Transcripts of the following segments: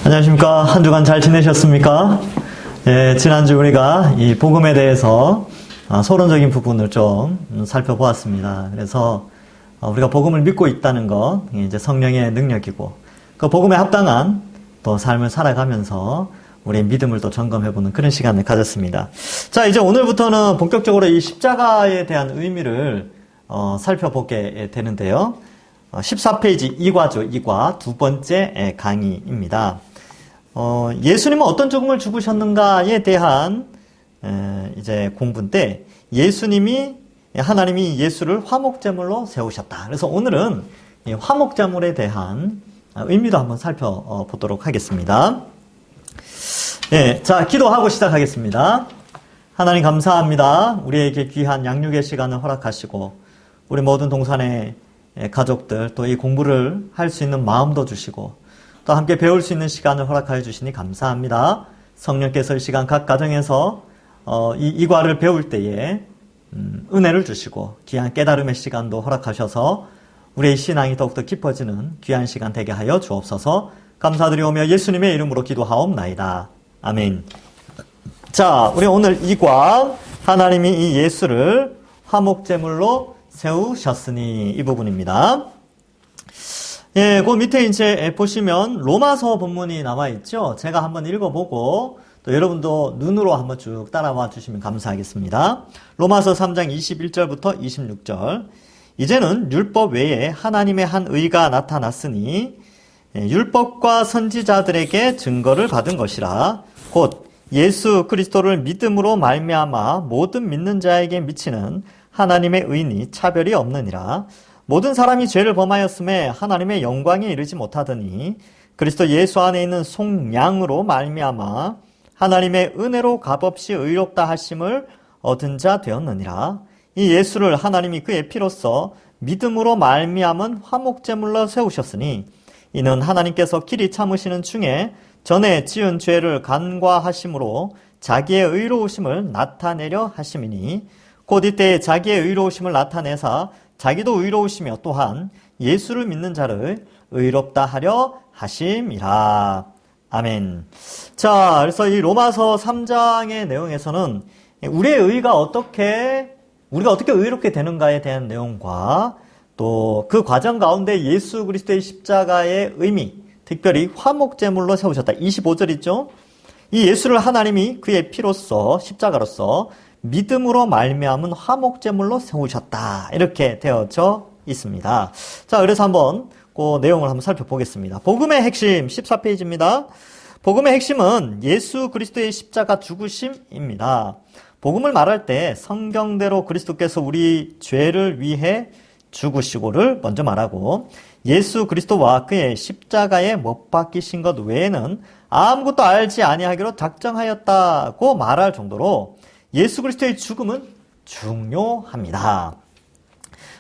안녕하십니까. 한 주간 잘 지내셨습니까? 지난주 우리가 이 복음에 대해서 서론적인 부분을 좀 살펴보았습니다. 그래서 우리가 복음을 믿고 있다는 것, 이제 성령의 능력이고, 그 복음에 합당한 또 삶을 살아가면서 우리의 믿음을 또 점검해보는 그런 시간을 가졌습니다. 자, 이제 오늘부터는 본격적으로 이 십자가에 대한 의미를 살펴보게 되는데요. 14페이지 2과죠. 2과 두 번째 강의입니다. 예수님은 어떤 죽음을 죽으셨는가에 대한 이제 공부인데, 하나님이 예수를 화목제물로 세우셨다. 그래서 오늘은 이 화목제물에 대한 의미도 한번 살펴보도록 하겠습니다. 자, 기도하고 시작하겠습니다. 하나님 감사합니다. 우리에게 귀한 양육의 시간을 허락하시고, 우리 모든 동산의 가족들, 또 이 공부를 할 수 있는 마음도 주시고, 또 함께 배울 수 있는 시간을 허락하여 주시니 감사합니다. 성령께서 이 시간 각 가정에서 이 과를 배울 때에 은혜를 주시고 귀한 깨달음의 시간도 허락하셔서 우리의 신앙이 더욱더 깊어지는 귀한 시간 되게 하여 주옵소서. 감사드리오며 예수님의 이름으로 기도하옵나이다. 아멘. 자, 우리 오늘 이 과, 하나님이 이 예수를 화목제물로 세우셨으니, 이 부분입니다. 그 밑에 이제 보시면 로마서 본문이 나와 있죠. 제가 한번 읽어보고 또 여러분도 눈으로 한번 쭉 따라와 주시면 감사하겠습니다. 로마서 3장 21절부터 26절. 이제는 율법 외에 하나님의 한 의가 나타났으니 율법과 선지자들에게 증거를 받은 것이라. 곧 예수 그리스도를 믿음으로 말미암아 모든 믿는 자에게 미치는 하나님의 의니 차별이 없느니라. 모든 사람이 죄를 범하였음에 하나님의 영광에 이르지 못하더니 그리스도 예수 안에 있는 속량으로 말미암아 하나님의 은혜로 값없이 의롭다 하심을 얻은 자 되었느니라. 이 예수를 하나님이 그의 피로써 믿음으로 말미암은 화목제물로 세우셨으니 이는 하나님께서 길이 참으시는 중에 전에 지은 죄를 간과하심으로 자기의 의로우심을 나타내려 하심이니 곧 이때 자기의 의로우심을 나타내사 자기도 의로우시며 또한 예수를 믿는 자를 의롭다 하려 하심이라. 아멘. 자, 그래서 이 로마서 3장의 내용에서는 우리의 의가 우리가 어떻게 의롭게 되는가에 대한 내용과 또 그 과정 가운데 예수 그리스도의 십자가의 의미, 특별히 화목제물로 세우셨다. 25절이죠. 이 예수를 하나님이 그의 피로써, 십자가로서 믿음으로 말미암은 화목제물로 세우셨다. 이렇게 되어져 있습니다. 자, 그래서 한번 그 내용을 한번 살펴보겠습니다. 복음의 핵심 14페이지입니다. 복음의 핵심은 예수 그리스도의 십자가 죽으심입니다. 복음을 말할 때 성경대로 그리스도께서 우리 죄를 위해 죽으시고를 먼저 말하고 예수 그리스도와 그의 십자가에 못 박히신 것 외에는 아무것도 알지 아니하기로 작정하였다고 말할 정도로 예수 그리스도의 죽음은 중요합니다.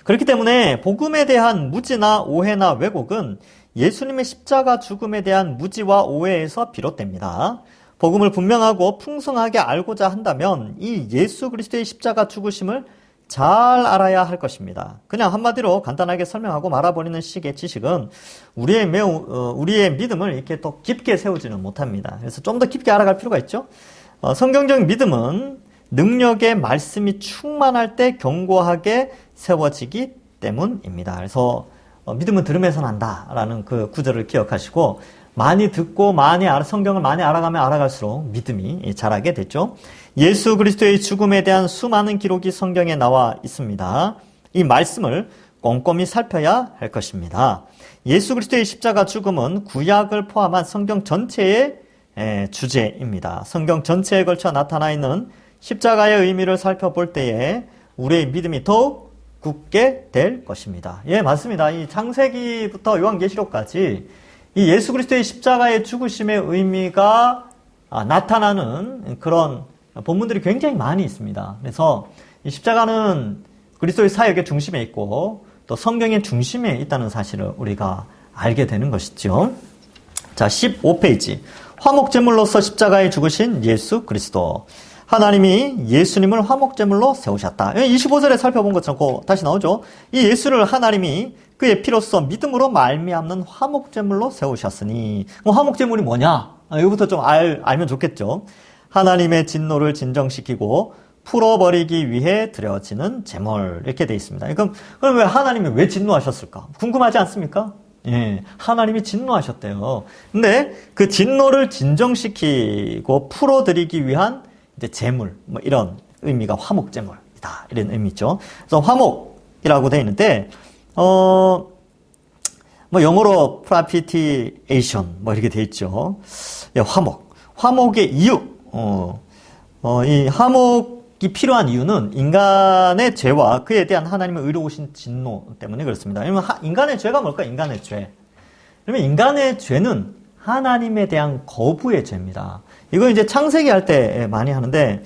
그렇기 때문에 복음에 대한 무지나 오해나 왜곡은 예수님의 십자가 죽음에 대한 무지와 오해에서 비롯됩니다. 복음을 분명하고 풍성하게 알고자 한다면 이 예수 그리스도의 십자가 죽으심을 잘 알아야 할 것입니다. 그냥 한마디로 간단하게 설명하고 말아버리는 식의 지식은 우리의 믿음을 이렇게 또 깊게 세우지는 못합니다. 그래서 좀 더 깊게 알아갈 필요가 있죠. 성경적 믿음은 능력의 말씀이 충만할 때 견고하게 세워지기 때문입니다. 그래서 믿음은 들으면서 난다라는 그 구절을 기억하시고 많이 듣고 성경을 많이 알아가면 알아갈수록 믿음이 자라게 됐죠. 예수 그리스도의 죽음에 대한 수많은 기록이 성경에 나와 있습니다. 이 말씀을 꼼꼼히 살펴야 할 것입니다. 예수 그리스도의 십자가 죽음은 구약을 포함한 성경 전체의 주제입니다. 성경 전체에 걸쳐 나타나 있는 십자가의 의미를 살펴볼 때에 우리의 믿음이 더욱 굳게 될 것입니다. 예, 맞습니다. 이 창세기부터 요한계시록까지 이 예수 그리스도의 십자가의 죽으심의 의미가 나타나는 그런 본문들이 굉장히 많이 있습니다. 그래서 이 십자가는 그리스도의 사역의 중심에 있고 또 성경의 중심에 있다는 사실을 우리가 알게 되는 것이죠. 자, 15페이지. 화목제물로서 십자가에 죽으신 예수 그리스도. 하나님이 예수님을 화목제물로 세우셨다. 25절에 살펴본 것처럼 다시 나오죠. 이 예수를 하나님이 그의 피로써 믿음으로 말미암는 화목제물로 세우셨으니. 화목제물이 뭐냐? 이거부터 좀 알면 좋겠죠. 하나님의 진노를 진정시키고 풀어버리기 위해 드려지는 제물, 이렇게 되어 있습니다. 그럼 왜 하나님이 왜 진노하셨을까? 궁금하지 않습니까? 예, 하나님이 진노하셨대요. 근데 그 진노를 진정시키고 풀어드리기 위한 이제 제물, 뭐 이런 의미가 화목제물이다, 이런 의미죠. 그래서 화목이라고 되어 있는데, 뭐 영어로 propitiation 뭐 이렇게 되어 있죠. 예, 화목의 이유, 이 화목이 필요한 이유는 인간의 죄와 그에 대한 하나님의 의로우신 진노 때문에 그렇습니다. 왜냐면 인간의 죄가 뭘까? 인간의 죄. 그러면 인간의 죄는 하나님에 대한 거부의 죄입니다. 이거 이제 창세기 할 때 많이 하는데,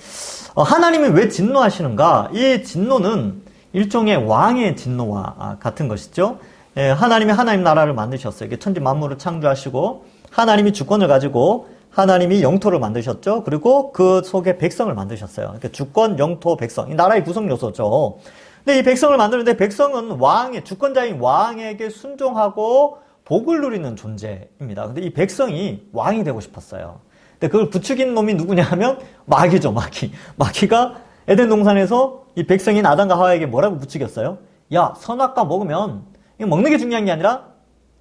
하나님이 왜 진노하시는가? 이 진노는 일종의 왕의 진노와 같은 것이죠. 예, 하나님이 하나님 나라를 만드셨어요. 이게 천지 만물을 창조하시고, 하나님이 주권을 가지고 하나님이 영토를 만드셨죠. 그리고 그 속에 백성을 만드셨어요. 그러니까 주권, 영토, 백성. 이 나라의 구성 요소죠. 근데 이 백성을 만드는데 백성은 주권자인 왕에게 순종하고 복을 누리는 존재입니다. 근데 이 백성이 왕이 되고 싶었어요. 근데 그걸 부추긴 놈이 누구냐 하면 마귀죠, 마귀. 마귀가 에덴 동산에서 이 백성인 아담과 하와에게 뭐라고 부추겼어요? 야, 선악과 먹으면, 이거 먹는 게 중요한 게 아니라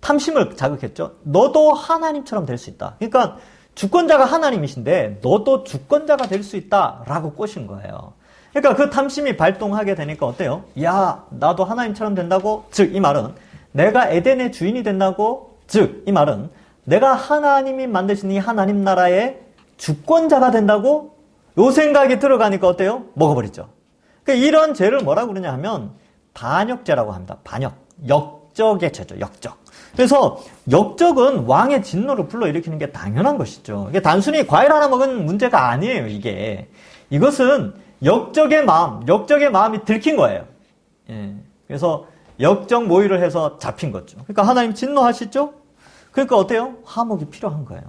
탐심을 자극했죠. 너도 하나님처럼 될 수 있다. 그러니까 주권자가 하나님이신데 너도 주권자가 될 수 있다라고 꼬신 거예요. 그러니까 그 탐심이 발동하게 되니까 어때요? 야, 나도 하나님처럼 된다고? 즉, 이 말은 내가 에덴의 주인이 된다고? 즉, 이 말은 내가 하나님이 만드신 이 하나님 나라의 주권자가 된다고? 요 생각이 들어가니까 어때요? 먹어버리죠. 그러니까 이런 죄를 뭐라고 그러냐 하면 반역죄라고 합니다. 반역. 역적의 죄죠. 역적. 그래서 역적은 왕의 진노를 불러일으키는 게 당연한 것이죠. 이게 단순히 과일 하나 먹은 문제가 아니에요, 이게. 이것은 역적의 마음이 들킨 거예요. 예. 그래서 역적 모의를 해서 잡힌 거죠. 그러니까 하나님 진노하시죠? 그러니까 어때요? 화목이 필요한 거예요.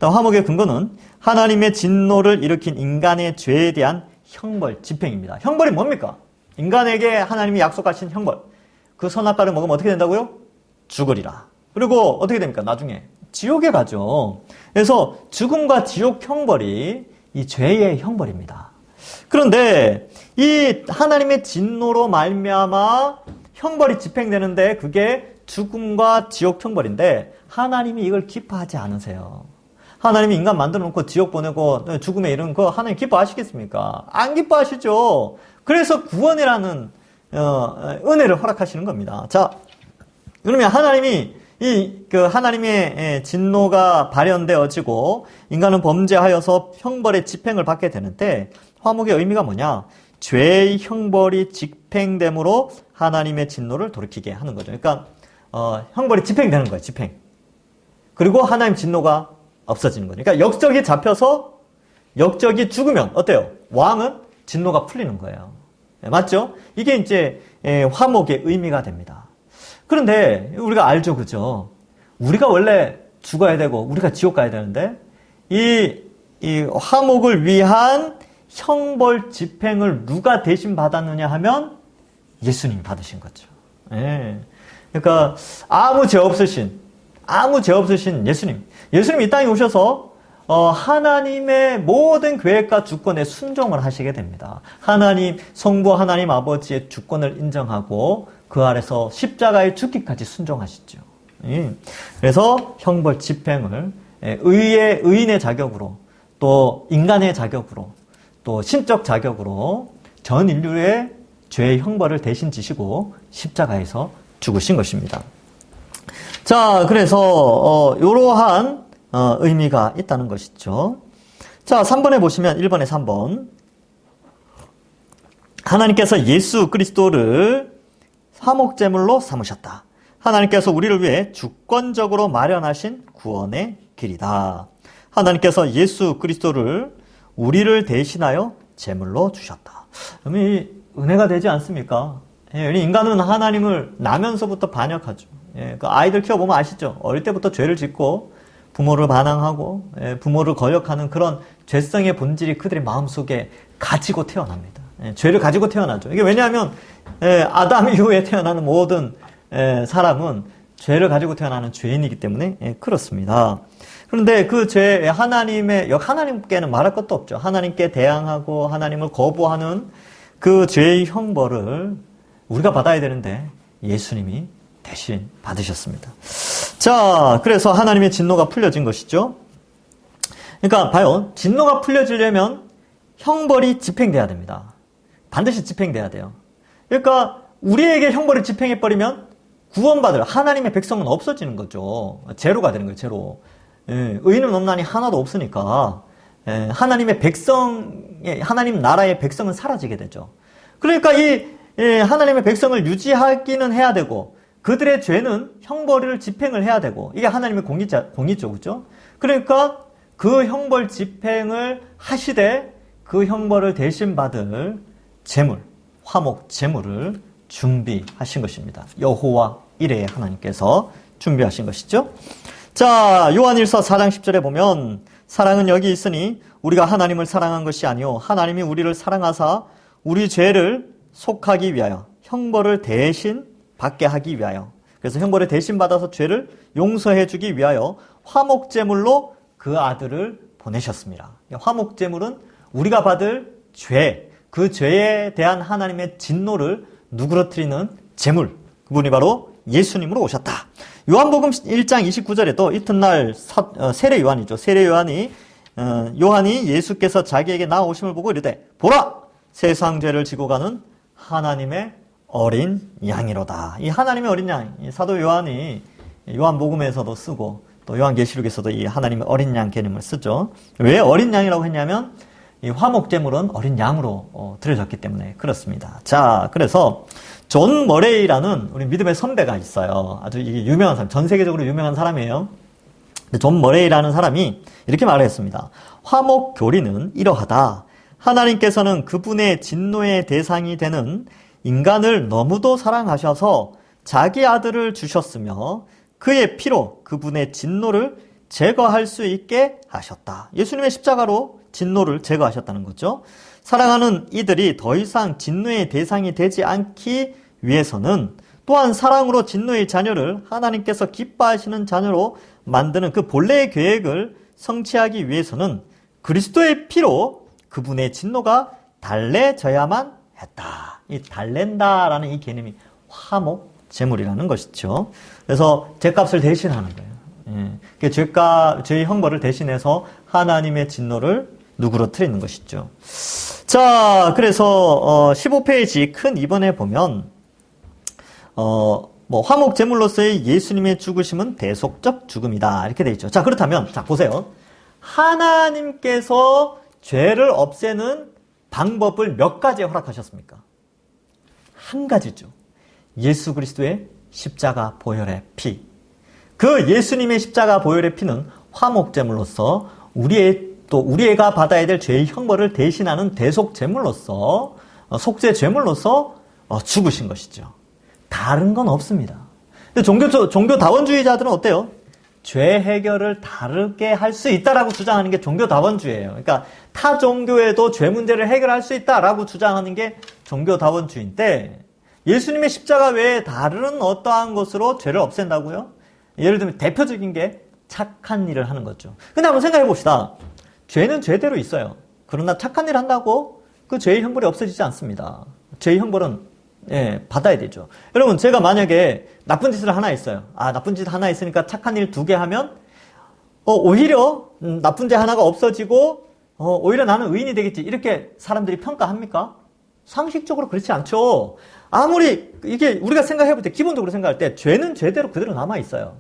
화목의 근거는 하나님의 진노를 일으킨 인간의 죄에 대한 형벌, 집행입니다. 형벌이 뭡니까? 인간에게 하나님이 약속하신 형벌. 그 선악과를 먹으면 어떻게 된다고요? 죽으리라. 그리고 어떻게 됩니까? 나중에 지옥에 가죠. 그래서 죽음과 지옥 형벌이 이 죄의 형벌입니다. 그런데 이 하나님의 진노로 말미암아 형벌이 집행되는데 그게 죽음과 지옥 형벌인데 하나님이 이걸 기뻐하지 않으세요. 하나님이 인간 만들어 놓고 지옥 보내고 죽음에 이르는 거 하나님 기뻐하시겠습니까? 안 기뻐하시죠. 그래서 구원이라는 은혜를 허락하시는 겁니다. 자, 그러면 하나님이 하나님의 진노가 발현되어지고 인간은 범죄하여서 형벌의 집행을 받게 되는데 화목의 의미가 뭐냐? 죄의 형벌이 집행됨으로 하나님의 진노를 돌이키게 하는 거죠. 그러니까 형벌이 집행되는 거예요. 집행. 그리고 하나님 진노가 없어지는 거죠. 그러니까 역적이 잡혀서 역적이 죽으면 어때요? 왕은 진노가 풀리는 거예요. 맞죠? 이게 이제 화목의 의미가 됩니다. 그런데 우리가 알죠, 그죠? 우리가 원래 죽어야 되고 우리가 지옥 가야 되는데 이 화목을 위한 형벌 집행을 누가 대신 받았느냐 하면 예수님이 받으신 거죠. 예. 그러니까 아무 죄 없으신 예수님. 예수님이 이 땅에 오셔서 하나님의 모든 계획과 주권에 순종을 하시게 됩니다. 하나님, 성부 하나님 아버지의 주권을 인정하고 그 아래서 십자가에 죽기까지 순종하시죠. 그래서 형벌 집행을 의인의 자격으로 또 인간의 자격으로 또 신적 자격으로 전 인류의 죄의 형벌을 대신 지시고 십자가에서 죽으신 것입니다. 자, 그래서 이러한 의미가 있다는 것이죠. 자, 3번에 보시면 1번에 3번. 하나님께서 예수 그리스도를 화목제물로 삼으셨다. 하나님께서 우리를 위해 주권적으로 마련하신 구원의 길이다. 하나님께서 예수 그리스도를 우리를 대신하여 제물로 주셨다. 그러면 이 은혜가 되지 않습니까? 예, 인간은 하나님을 나면서부터 반역하죠. 예, 그 아이들 키워보면 아시죠? 어릴 때부터 죄를 짓고 부모를 반항하고 부모를 거역하는 그런 죄성의 본질이 그들의 마음속에 가지고 태어납니다. 죄를 가지고 태어나죠. 이게 왜냐하면 아담 이후에 태어나는 모든 사람은 죄를 가지고 태어나는 죄인이기 때문에 그렇습니다. 그런데 그 죄, 하나님께는 말할 것도 없죠. 하나님께 대항하고 하나님을 거부하는 그 죄의 형벌을 우리가 받아야 되는데 예수님이 대신 받으셨습니다. 자, 그래서 하나님의 진노가 풀려진 것이죠. 그러니까 봐요. 진노가 풀려지려면 형벌이 집행돼야 됩니다. 반드시 집행돼야 돼요. 그러니까 우리에게 형벌을 집행해버리면 구원받을 하나님의 백성은 없어지는 거죠. 제로가 되는 거예요. 제로. 의인은 없나니 하나도 없으니까 하나님의 백성의 하나님 나라의 백성은 사라지게 되죠. 그러니까 이 하나님의 백성을 유지하기는 해야 되고 그들의 죄는 형벌을 집행을 해야 되고 이게 하나님의 공의죠. 그렇죠? 그러니까 그 형벌 집행을 하시되 그 형벌을 대신 받을 제물, 화목 제물을 준비하신 것입니다. 여호와 이레의 하나님께서 준비하신 것이죠. 자, 요한일서 4장 10절에 보면 사랑은 여기 있으니 우리가 하나님을 사랑한 것이 아니요 하나님이 우리를 사랑하사 우리 죄를 속하기 위하여 형벌을 대신 받게 하기 위하여 그래서 형벌을 대신 받아서 죄를 용서해 주기 위하여 화목제물로 그 아들을 보내셨습니다. 화목제물은 우리가 받을 죄, 그 죄에 대한 하나님의 진노를 누그러뜨리는 제물, 그분이 바로 예수님으로 오셨다. 요한복음 1장 29절에도 이튿날 세례 요한이죠. 세례 요한이 예수께서 자기에게 나오심을 보고 이르되 보라! 세상 죄를 지고 가는 하나님의 어린 양이로다. 이 하나님의 어린 양, 사도 요한이 요한복음에서도 쓰고 또 요한계시록에서도 이 하나님의 어린 양 개념을 쓰죠. 왜 어린 양이라고 했냐면 이 화목제물은 어린 양으로 드려졌기 때문에 그렇습니다. 자, 그래서 존 머레이라는 우리 믿음의 선배가 있어요. 아주 이게 유명한 사람, 전 세계적으로 유명한 사람이에요. 존 머레이라는 사람이 이렇게 말을 했습니다. 화목 교리는 이러하다. 하나님께서는 그분의 진노의 대상이 되는 인간을 너무도 사랑하셔서 자기 아들을 주셨으며 그의 피로 그분의 진노를 제거할 수 있게 하셨다. 예수님의 십자가로 진노를 제거하셨다는 거죠. 사랑하는 이들이 더 이상 진노의 대상이 되지 않기 위해서는 또한 사랑으로 진노의 자녀를 하나님께서 기뻐하시는 자녀로 만드는 그 본래의 계획을 성취하기 위해서는 그리스도의 피로 그분의 진노가 달래져야만 했다. 이 달랜다라는 이 개념이 화목 제물이라는 것이죠. 그래서 죄값을 대신하는 거예요. 죄의 형벌을 대신해서 하나님의 진노를 누그러뜨리는 것이죠. 자, 그래서 15페이지 큰 2번에 보면 화목 제물로서의 예수님의 죽으심은 대속적 죽음이다. 이렇게 돼 있죠. 자, 그렇다면 자, 보세요. 하나님께서 죄를 없애는 방법을 몇 가지 허락하셨습니까? 한 가지죠. 예수 그리스도의 십자가 보혈의 피. 그 예수님의 십자가 보혈의 피는 화목제물로서 우리가 받아야 될 죄의 형벌을 대신하는 대속제물로서 속죄제물로서 죽으신 것이죠. 다른 건 없습니다. 종교다원주의자들은 어때요? 죄 해결을 다르게 할 수 있다라고 주장하는 게 종교다원주의예요. 그러니까 타 종교에도 죄 문제를 해결할 수 있다라고 주장하는 게 종교다원주의인데 예수님의 십자가 외에 다른 어떠한 것으로 죄를 없앤다고요? 예를 들면 대표적인 게 착한 일을 하는 거죠. 근데 한번 생각해 봅시다. 죄는 죄대로 있어요. 그러나 착한 일을 한다고 그 죄의 형벌이 없어지지 않습니다. 죄의 형벌은 받아야 되죠. 여러분, 제가 만약에 나쁜 짓을 하나 했어요. 나쁜 짓 하나 했으니까 착한 일 2개 하면 오히려 나쁜 죄 하나가 없어지고 오히려 나는 의인이 되겠지. 이렇게 사람들이 평가합니까? 상식적으로 그렇지 않죠. 아무리 이게 우리가 생각해 볼 때 기본적으로 생각할 때 죄는 죄대로 그대로 남아 있어요.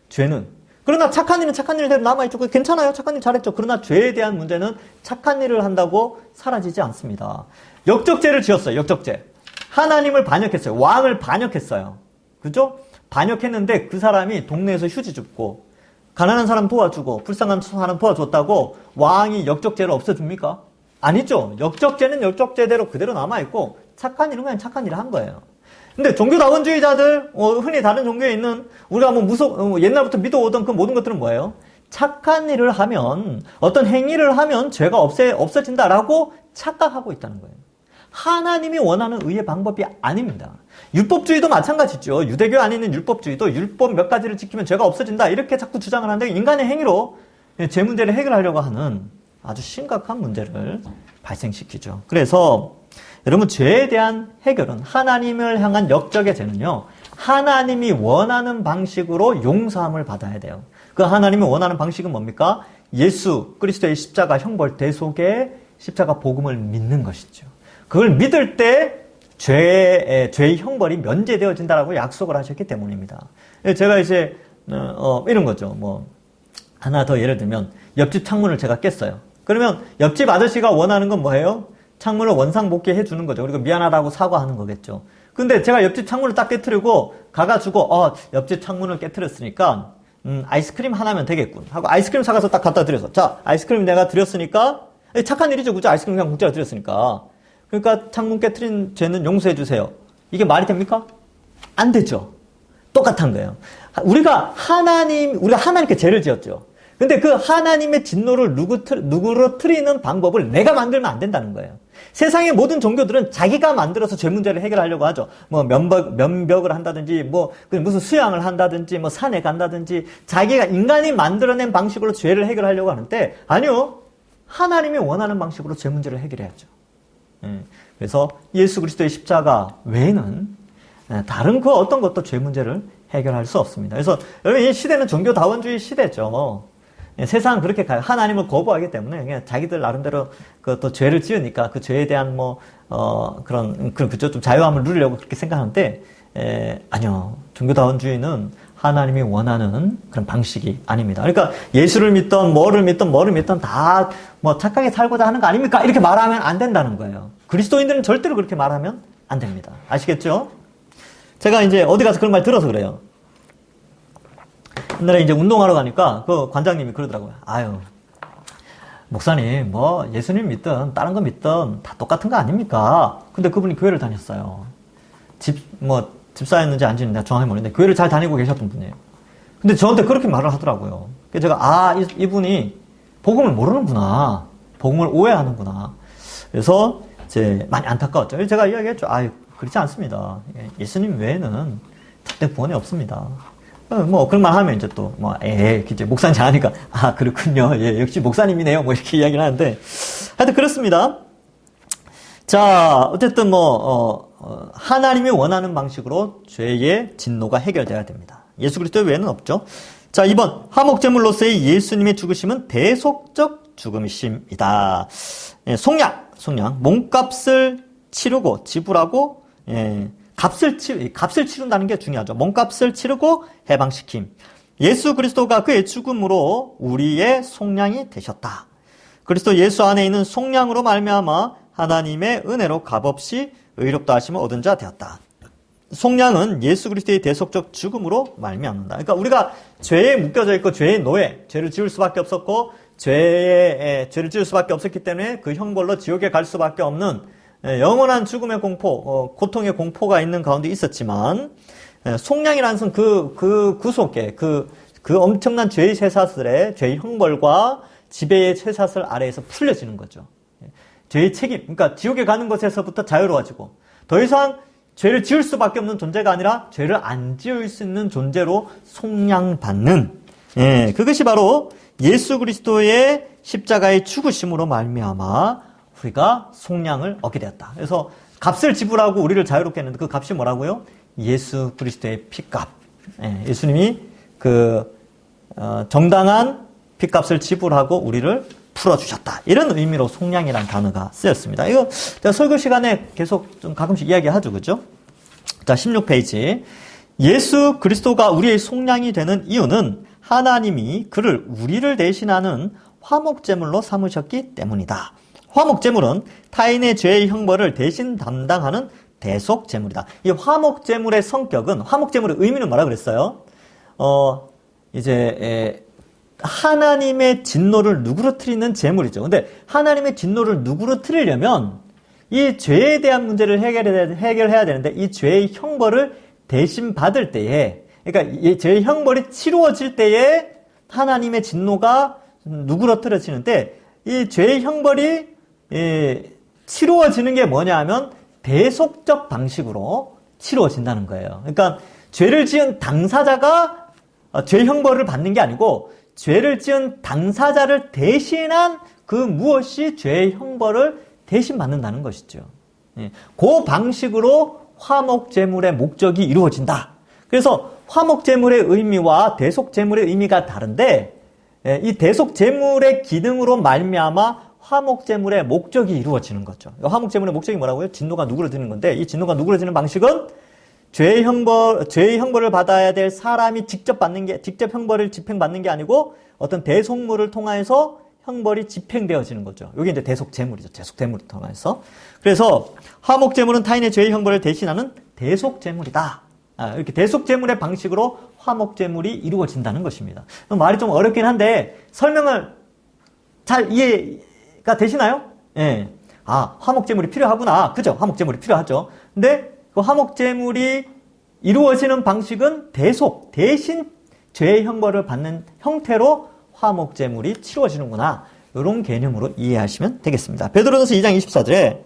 죄는. 그러나 착한 일은 착한 일대로 남아 있죠. 괜찮아요. 착한 일 잘했죠. 그러나 죄에 대한 문제는 착한 일을 한다고 사라지지 않습니다. 역적죄를 지었어요. 역적죄. 하나님을 반역했어요. 왕을 반역했어요. 그죠? 반역했는데 그 사람이 동네에서 휴지 줍고 가난한 사람 도와주고 불쌍한 사람 도와줬다고 왕이 역적죄를 없애줍니까? 아니죠. 역적죄는 역적죄대로 그대로 남아있고 착한 일은 그냥 착한 일을 한 거예요. 근데 종교다원주의자들, 흔히 다른 종교에 있는 우리가 옛날부터 믿어오던 그 모든 것들은 뭐예요? 착한 일을 하면 어떤 행위를 하면 죄가 없어진다라고 착각하고 있다는 거예요. 하나님이 원하는 의의 방법이 아닙니다. 율법주의도 마찬가지죠. 유대교 안에 있는 율법주의도 율법 몇 가지를 지키면 죄가 없어진다 이렇게 자꾸 주장을 하는데 인간의 행위로 죄 문제를 해결하려고 하는 아주 심각한 문제를 발생시키죠. 그래서 여러분 죄에 대한 해결은 하나님을 향한 역적의 죄는요. 하나님이 원하는 방식으로 용서함을 받아야 돼요. 그 하나님이 원하는 방식은 뭡니까? 예수 그리스도의 십자가 형벌 대속의 십자가 복음을 믿는 것이죠. 그걸 믿을 때 죄의 형벌이 면제되어진다라고 약속을 하셨기 때문입니다. 제가 이제 이런 거죠. 뭐 하나 더 예를 들면 옆집 창문을 제가 깼어요. 그러면 옆집 아저씨가 원하는 건 뭐예요? 창문을 원상복귀 해주는 거죠. 그리고 미안하다고 사과하는 거겠죠. 근데 제가 옆집 창문을 딱 깨트리고 가가지고 옆집 창문을 깨트렸으니까 아이스크림 하나면 되겠군 하고 아이스크림 사가서 딱 갖다 드려서 자 아이스크림 내가 드렸으니까 착한 일이죠. 그죠? 아이스크림 그냥 공짜로 드렸으니까. 그러니까 창문 깨트린 죄는 용서해 주세요. 이게 말이 됩니까? 안 되죠. 똑같은 거예요. 우리가 하나님께 죄를 지었죠. 근데 그 하나님의 진노를 누구러뜨리는 방법을 내가 만들면 안 된다는 거예요. 세상의 모든 종교들은 자기가 만들어서 죄 문제를 해결하려고 하죠. 뭐 면벽을 한다든지 무슨 수양을 한다든지 산에 간다든지 자기가 인간이 만들어낸 방식으로 죄를 해결하려고 하는데 아니요. 하나님이 원하는 방식으로 죄 문제를 해결해야죠. 그래서 예수 그리스도의 십자가 외에는 다른 그 어떤 것도 죄 문제를 해결할 수 없습니다. 그래서 여러분 이 시대는 종교다원주의 시대죠. 세상은 그렇게 가요. 하나님을 거부하기 때문에 그냥 자기들 나름대로 또 죄를 지으니까 그 죄에 대한 그죠 좀 자유함을 누리려고 그렇게 생각하는데 아니요. 종교다원주의는 하나님이 원하는 그런 방식이 아닙니다. 그러니까 예수를 믿던 뭐를 믿던 다 착하게 살고자 하는 거 아닙니까? 이렇게 말하면 안 된다는 거예요. 그리스도인들은 절대로 그렇게 말하면 안 됩니다. 아시겠죠? 제가 이제 어디 가서 그런 말 들어서 그래요. 옛날에 이제 운동하러 가니까 그 관장님이 그러더라고요. 아유, 목사님, 예수님 믿든 다른 거 믿든 다 똑같은 거 아닙니까? 근데 그분이 교회를 다녔어요. 집사였는지 아닌지 내가 정확히 모르겠는데 교회를 잘 다니고 계셨던 분이에요. 근데 저한테 그렇게 말을 하더라고요. 그래서 제가 이분이 복음을 모르는구나. 복음을 오해하는구나. 그래서 이제 많이 안타까웠죠. 제가 이야기했죠. 그렇지 않습니다. 예수님 외에는 참된 구원이 없습니다. 그런 말 하면 이제 또, 이제 목사님 하니까, 그렇군요. 예, 역시 목사님이네요. 이렇게 이야기를 하는데. 하여튼 그렇습니다. 자, 어쨌든 하나님이 원하는 방식으로 죄의 진노가 해결돼야 됩니다. 예수 그리스도 외에는 없죠. 자, 2번. 화목제물로서의 예수님의 죽으심은 대속적 죽음이심이다. 속량. 몸값을 치르고, 지불하고, 값을 치른다는 게 중요하죠. 몸값을 치르고 해방시킴. 예수 그리스도가 그의 죽음으로 우리의 속량이 되셨다. 그리스도 예수 안에 있는 속량으로 말미암아 하나님의 은혜로 값없이 의롭다 하심을 얻은 자 되었다. 속량은 예수 그리스도의 대속적 죽음으로 말미암는다. 그러니까 우리가 죄에 묶여져 있고 죄의 노예, 죄를 지을 수밖에 없었고 죄를 지을 수밖에 없었기 때문에 그 형벌로 지옥에 갈 수밖에 없는 영원한 죽음의 공포, 고통의 공포가 있는 가운데 있었지만 속량이라는 것은 그 구속에 그 엄청난 죄의 쇠사슬의 죄의 형벌과 지배의 쇠사슬 아래에서 풀려지는 거죠. 죄의 책임, 그러니까 지옥에 가는 것에서부터 자유로워지고 더 이상 죄를 지을 수밖에 없는 존재가 아니라 죄를 안 지을 수 있는 존재로 속량받는 그것이 바로 예수 그리스도의 십자가의 죽으심으로 말미암아 우리가 속량을 얻게 되었다. 그래서 값을 지불하고 우리를 자유롭게 했는데 그 값이 뭐라고요? 예수 그리스도의 피값. 예수님이 정당한 피값을 지불하고 우리를 풀어주셨다. 이런 의미로 속량이라는 단어가 쓰였습니다. 이거 제가 설교 시간에 계속 좀 가끔씩 이야기하죠. 그죠? 자, 16페이지. 예수 그리스도가 우리의 속량이 되는 이유는 하나님이 그를 우리를 대신하는 화목제물로 삼으셨기 때문이다. 화목제물은 타인의 죄의 형벌을 대신 담당하는 대속제물이다. 이 화목제물의 성격은, 화목제물의 의미는 뭐라 그랬어요? 하나님의 진노를 누그러뜨리는 제물이죠. 근데 하나님의 진노를 누그러뜨리려면 이 죄에 대한 문제를 해결해야 되는데 이 죄의 형벌을 대신 받을 때에, 그러니까 이 죄의 형벌이 치루어질 때에 하나님의 진노가 누그러뜨려지는데 이 죄의 형벌이 치루어지는 게 뭐냐 하면 대속적 방식으로 치루어진다는 거예요. 그러니까 죄를 지은 당사자가 죄 형벌을 받는 게 아니고 죄를 지은 당사자를 대신한 그 무엇이 죄의 형벌을 대신 받는다는 것이죠. 그 방식으로 화목제물의 목적이 이루어진다. 그래서 화목제물의 의미와 대속제물의 의미가 다른데 이 대속제물의 기능으로 말미암아 화목제물의 목적이 이루어지는 거죠. 화목제물의 목적이 뭐라고요? 진노가 누그러지는 건데 이 진노가 누그러지는 방식은 죄의 형벌을 받아야 될 사람이 직접 형벌을 집행받는 게 아니고 어떤 대속물을 통해서 형벌이 집행되어지는 거죠. 이게 이제 대속제물이죠. 대속제물을 통해서. 그래서 화목제물은 타인의 죄의 형벌을 대신하는 대속제물이다. 이렇게 대속제물의 방식으로 화목제물이 이루어진다는 것입니다. 말이 좀 어렵긴 한데 설명을 잘 이해가 되시나요? 예. 화목제물이 필요하구나. 그죠? 화목제물이 필요하죠. 근데 그 화목제물이 이루어지는 방식은 대신 죄의 형벌을 받는 형태로 화목제물이 치루어지는구나. 이런 개념으로 이해하시면 되겠습니다. 베드로전서 2장 24절에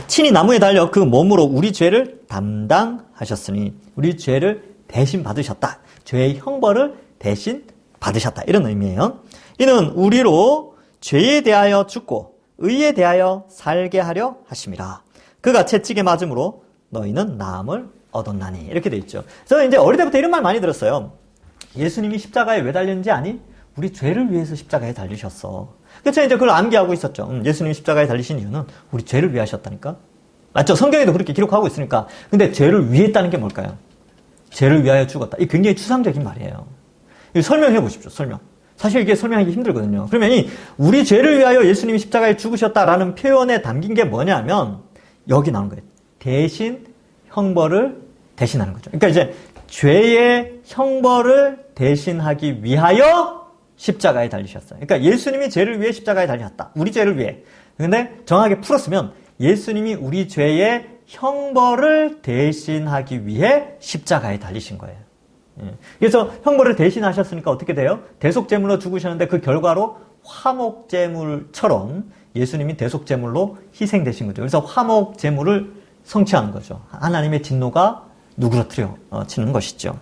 친히 나무에 달려 그 몸으로 우리 죄를 담당하셨으니 우리 죄를 대신 받으셨다. 죄의 형벌을 대신 받으셨다. 이런 의미예요. 이는 우리로 죄에 대하여 죽고 의에 대하여 살게 하려 하심이라. 그가 채찍에 맞음으로 너희는 나음을 얻었나니. 이렇게 돼 있죠. 저는 이제 어릴 때부터 이런 말 많이 들었어요. 예수님이 십자가에 왜 달렸는지 아니? 우리 죄를 위해서 십자가에 달리셨어. 그래서 이제 그걸 암기하고 있었죠. 예수님이 십자가에 달리신 이유는 우리 죄를 위해 하셨다니까? 맞죠? 성경에도 그렇게 기록하고 있으니까. 근데 죄를 위해 했다는 게 뭘까요? 죄를 위하여 죽었다. 이게 굉장히 추상적인 말이에요. 이거 설명해 보십시오. 설명. 사실 이게 설명하기 힘들거든요. 그러면 우리 죄를 위하여 예수님이 십자가에 죽으셨다라는 표현에 담긴 게 뭐냐면 여기 나오는 거예요. 대신 형벌을 대신하는 거죠. 그러니까 이제 죄의 형벌을 대신하기 위하여 십자가에 달리셨어요. 그러니까 예수님이 죄를 위해 십자가에 달리셨다. 우리 죄를 위해. 근데 정확하게 풀었으면 예수님이 우리 죄의 형벌을 대신하기 위해 십자가에 달리신 거예요. 그래서 형벌을 대신하셨으니까 어떻게 돼요? 대속제물로 죽으셨는데 그 결과로 화목제물처럼 예수님이 대속제물로 희생되신 거죠. 그래서 화목제물을 성취하는 거죠. 하나님의 진노가 누그러뜨려지는 것이죠.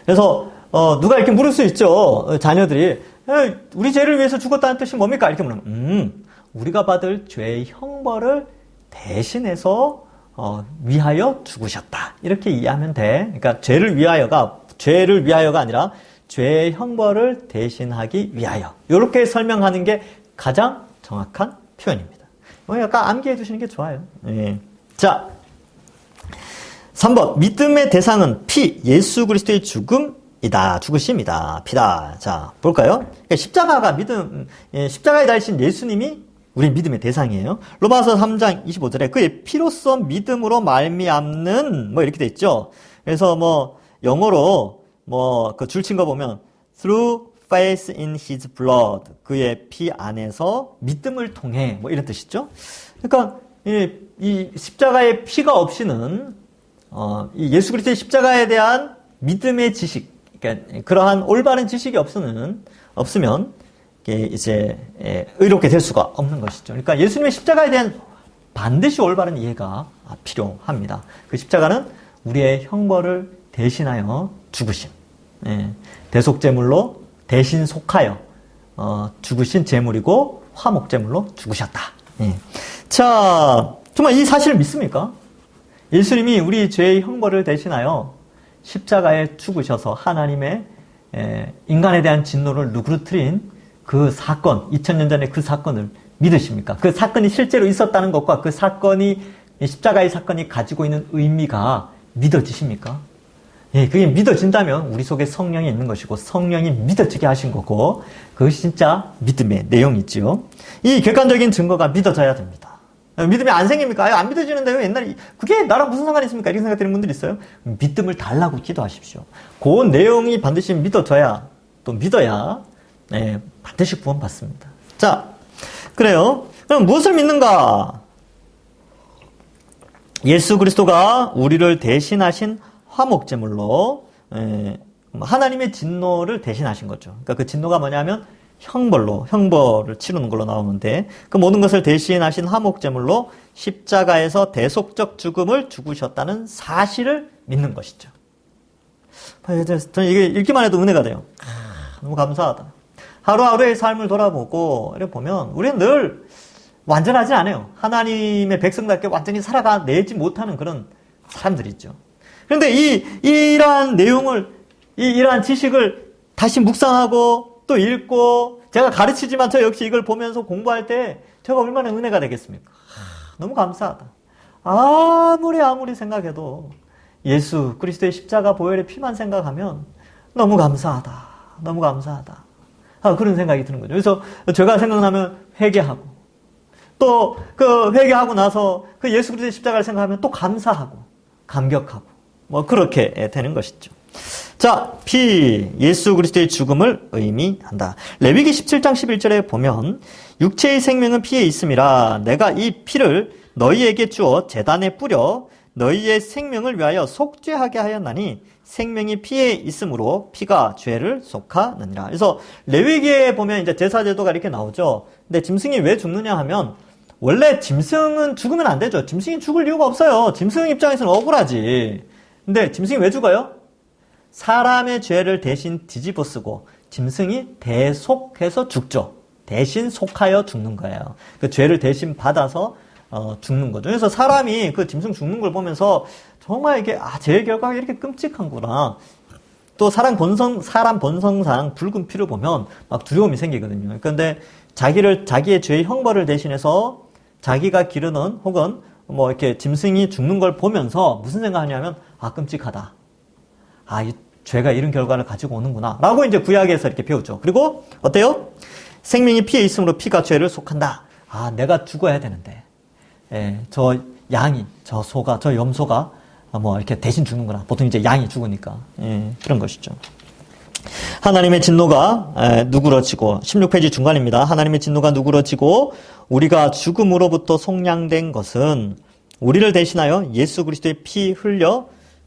그래서 누가 이렇게 물을 수 있죠. 자녀들이 우리 죄를 위해서 죽었다는 뜻이 뭡니까? 이렇게 물으면 우리가 받을 죄의 형벌을 대신해서 위하여 죽으셨다. 이렇게 이해하면 돼. 그러니까 죄를 위하여가 아니라 죄의 형벌을 대신하기 위하여. 이렇게 설명하는 게 가장 정확한 표현입니다. 약간 암기해 두시는 게 좋아요. 예. 자, 3번. 믿음의 대상은 예수 그리스도의 죽음이다. 죽으심이다. 피다. 자, 볼까요? 그러니까 십자가에 달리신 예수님이 우리 믿음의 대상이에요. 로마서 3장 25절에 그의 피로써 믿음으로 말미암는 이렇게 돼 있죠. 그래서 영어로 그 줄친 거 보면 through faith in his blood 그의 피 안에서 믿음을 통해 이런 뜻이죠. 그러니까 이 십자가의 피가 없이는 이 예수 그리스도의 십자가에 대한 믿음의 지식, 그러니까 그러한 올바른 지식이 없으면 이제 의롭게 될 수가 없는 것이죠. 그러니까 예수님의 십자가에 대한 반드시 올바른 이해가 필요합니다. 그 십자가는 우리의 형벌을 대신하여 죽으심, 대속제물로 대신 속하여 죽으신 제물이고 화목제물로 죽으셨다. 자, 정말 이 사실을 믿습니까? 예수님이 우리 죄의 형벌을 대신하여 십자가에 죽으셔서 하나님의 인간에 대한 진노를 누그러뜨린 그 사건, 2000년 전에 그 사건을 믿으십니까? 그 사건이 실제로 있었다는 것과 그 사건이, 십자가의 사건이 가지고 있는 의미가 믿어지십니까? 예, 그게 믿어진다면 우리 속에 성령이 있는 것이고 성령이 믿어지게 하신 거고 그것이 진짜 믿음의 내용이지요. 이 객관적인 증거가 믿어져야 됩니다. 믿음이 안 생깁니까? 안 믿어지는데요. 옛날에 그게 나랑 무슨 상관이 있습니까? 이렇게 생각되는 분들이 있어요. 믿음을 달라고 기도하십시오. 그 내용이 반드시 믿어져야 또 믿어야 반드시 구원받습니다. 자, 그래요. 그럼 무엇을 믿는가? 예수 그리스도가 우리를 대신하신 화목제물로 하나님의 진노를 대신하신 거죠. 그러니까 그 진노가 뭐냐면 형벌을 치르는 걸로 나오는데 그 모든 것을 대신하신 화목제물로 십자가에서 대속적 죽음을 죽으셨다는 사실을 믿는 것이죠. 저는 이게 읽기만 해도 은혜가 돼요. 너무 감사하다. 하루하루의 삶을 돌아보고 이렇게 보면 우리는 늘 완전하지 않아요. 하나님의 백성답게 완전히 살아가내지 못하는 그런 사람들이죠. 그런데 이러한 내용을, 이러한 지식을 다시 묵상하고 또 읽고 제가 가르치지만 저 역시 이걸 보면서 공부할 때 제가 얼마나 은혜가 되겠습니까? 너무 감사하다. 아무리 생각해도 예수 그리스도의 십자가 보혈의 피만 생각하면 너무 감사하다. 너무 감사하다. 그런 생각이 드는 거죠. 그래서 제가 생각나면 회개하고 또 그 회개하고 나서 그 예수 그리스도의 십자가를 생각하면 또 감사하고 감격하고 뭐 그렇게 되는 것이죠. 자, 예수 그리스도의 죽음을 의미한다. 레위기 17장 11절에 보면 육체의 생명은 피에 있음이라 내가 이 피를 너희에게 주어 제단에 뿌려 너희의 생명을 위하여 속죄하게 하였나니 생명이 피에 있으므로 피가 죄를 속하느니라. 그래서 레위기에 보면 이제 제사제도가 이렇게 나오죠. 근데 짐승이 왜 죽느냐 하면 원래 짐승은 죽으면 안 되죠. 짐승이 죽을 이유가 없어요. 짐승 입장에서는 억울하지. 근데 짐승이 왜 죽어요? 사람의 죄를 대신 뒤집어 쓰고 짐승이 대속해서 죽죠. 대신 속하여 죽는 거예요. 그 죄를 대신 받아서 죽는 거죠. 그래서 사람이 그 짐승 죽는 걸 보면서 정말 이게 죄의 결과가 이렇게 끔찍한구나. 또 사람 본성상 붉은 피를 보면 막 두려움이 생기거든요. 그런데 자기의 죄의 형벌을 대신해서 자기가 기르는 혹은 뭐 이렇게 짐승이 죽는 걸 보면서 무슨 생각하냐면 끔찍하다. 이 죄가 이런 결과를 가지고 오는구나. 라고 이제 구약에서 이렇게 배웠죠. 그리고 어때요? 생명이 피에 있으므로 피가 죄를 속한다. 내가 죽어야 되는데. 저 양이, 저 소가, 저 염소가 뭐 이렇게 대신 죽는구나. 보통 이제 양이 죽으니까. 그런 것이죠. 하나님의 진노가 누그러지고 16페이지 중간입니다. 하나님의 진노가 누그러지고 우리가 죽음으로부터 속량된 것은 우리를 대신하여 예수 그리스도의 피 흘려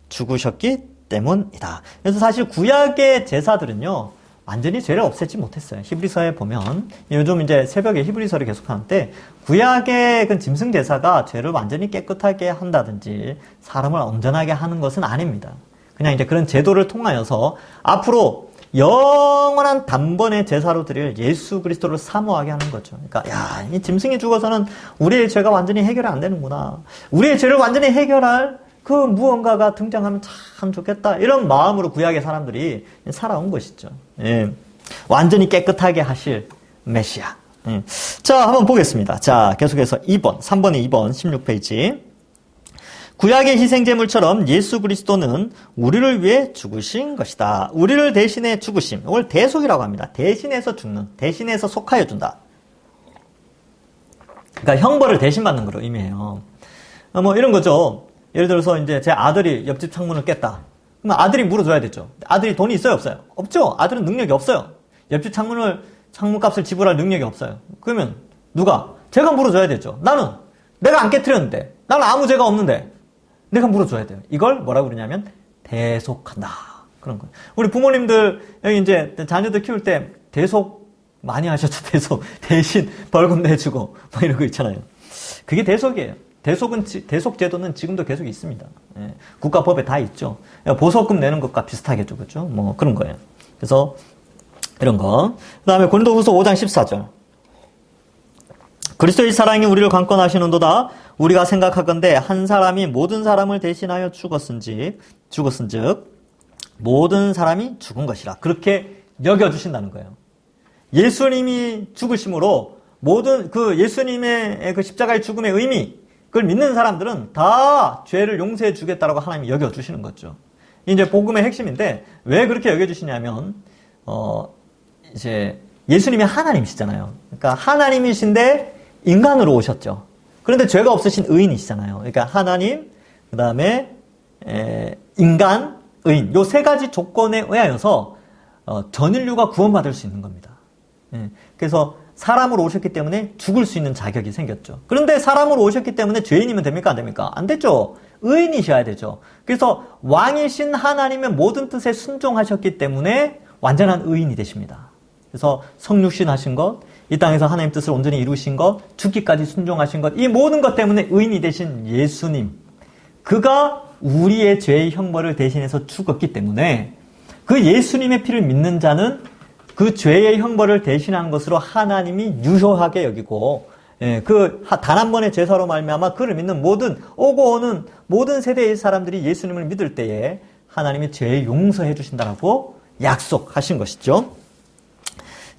죽으셨기 때문이다. 그래서 사실 구약의 제사들은요 완전히 죄를 없애지 못했어요. 히브리서에 보면 요즘 이제 새벽에 히브리서를 계속하는데 구약의 그 짐승 제사가 죄를 완전히 깨끗하게 한다든지 사람을 온전하게 하는 것은 아닙니다. 그냥 이제 그런 제도를 통하여서 앞으로 영원한 단번에 제사로 드릴 예수 그리스도를 사모하게 하는 거죠. 그러니까 이 짐승이 죽어서는 우리의 죄가 완전히 해결이 안 되는구나. 우리의 죄를 완전히 해결할 그 무언가가 등장하면 참 좋겠다. 이런 마음으로 구약의 사람들이 살아온 것이죠. 완전히 깨끗하게 하실 메시아. 자, 한번 보겠습니다. 자, 계속해서 3번에 2번, 16페이지. 구약의 희생제물처럼 예수 그리스도는 우리를 위해 죽으신 것이다. 우리를 대신해 죽으심. 이걸 대속이라고 합니다. 대신해서 죽는, 대신해서 속하여 준다. 그러니까 형벌을 대신 받는 걸 의미해요. 뭐 이런 거죠. 예를 들어서 이제 제 아들이 옆집 창문을 깼다. 그러면 아들이 물어줘야 되죠. 아들이 돈이 있어요, 없어요? 없죠. 아들은 능력이 없어요. 옆집 창문값을 지불할 능력이 없어요. 그러면 누가? 제가 물어줘야 되죠. 내가 안 깨트렸는데, 나는 아무 죄가 없는데, 내가 물어줘야 돼요. 이걸 뭐라고 그러냐면 대속한다. 그런 거예요. 우리 부모님들 여기 이제 자녀들 키울 때 대속 많이 하셨죠. 대신 벌금 내주고 뭐 이런 거 있잖아요. 그게 대속이에요. 대속 제도는 지금도 계속 있습니다. 국가법에 다 있죠. 보석금 내는 것과 비슷하겠죠, 그렇죠? 뭐 그런 거예요. 그래서 이런 거. 그다음에 고린도후서 5장 14절. 그리스도의 사랑이 우리를 강권하시는도다. 우리가 생각하건대 한 사람이 모든 사람을 대신하여 죽었은즉 모든 사람이 죽은 것이라. 그렇게 여겨주신다는 거예요. 예수님이 죽으심으로 모든 예수님의 그 십자가의 죽음의 의미, 그걸 믿는 사람들은 다 죄를 용서해 주겠다라고 하나님이 여겨주시는 거죠. 이제 복음의 핵심인데 왜 그렇게 여겨주시냐면 이제 예수님이 하나님이시잖아요. 그러니까 하나님이신데 인간으로 오셨죠. 그런데 죄가 없으신 의인이시잖아요. 그러니까 하나님, 그 다음에 인간, 의인, 요 세 가지 조건에 의하여서 전 인류가 구원받을 수 있는 겁니다. 그래서 사람으로 오셨기 때문에 죽을 수 있는 자격이 생겼죠. 그런데 사람으로 오셨기 때문에 죄인이면 됩니까? 안 됩니까? 안 되죠. 의인이셔야 되죠. 그래서 왕이신 하나님의 모든 뜻에 순종하셨기 때문에 완전한 의인이 되십니다. 그래서 성육신 하신 것, 이 땅에서 하나님 뜻을 온전히 이루신 것, 죽기까지 순종하신 것, 이 모든 것 때문에 의인이 되신 예수님, 그가 우리의 죄의 형벌을 대신해서 죽었기 때문에 그 예수님의 피를 믿는 자는 그 죄의 형벌을 대신한 것으로 하나님이 유효하게 여기고, 그 단 한 번의 제사로 말미암아 그를 믿는 모든 오고 오는 모든 세대의 사람들이 예수님을 믿을 때에 하나님이 죄 용서해 주신다라고 약속하신 것이죠.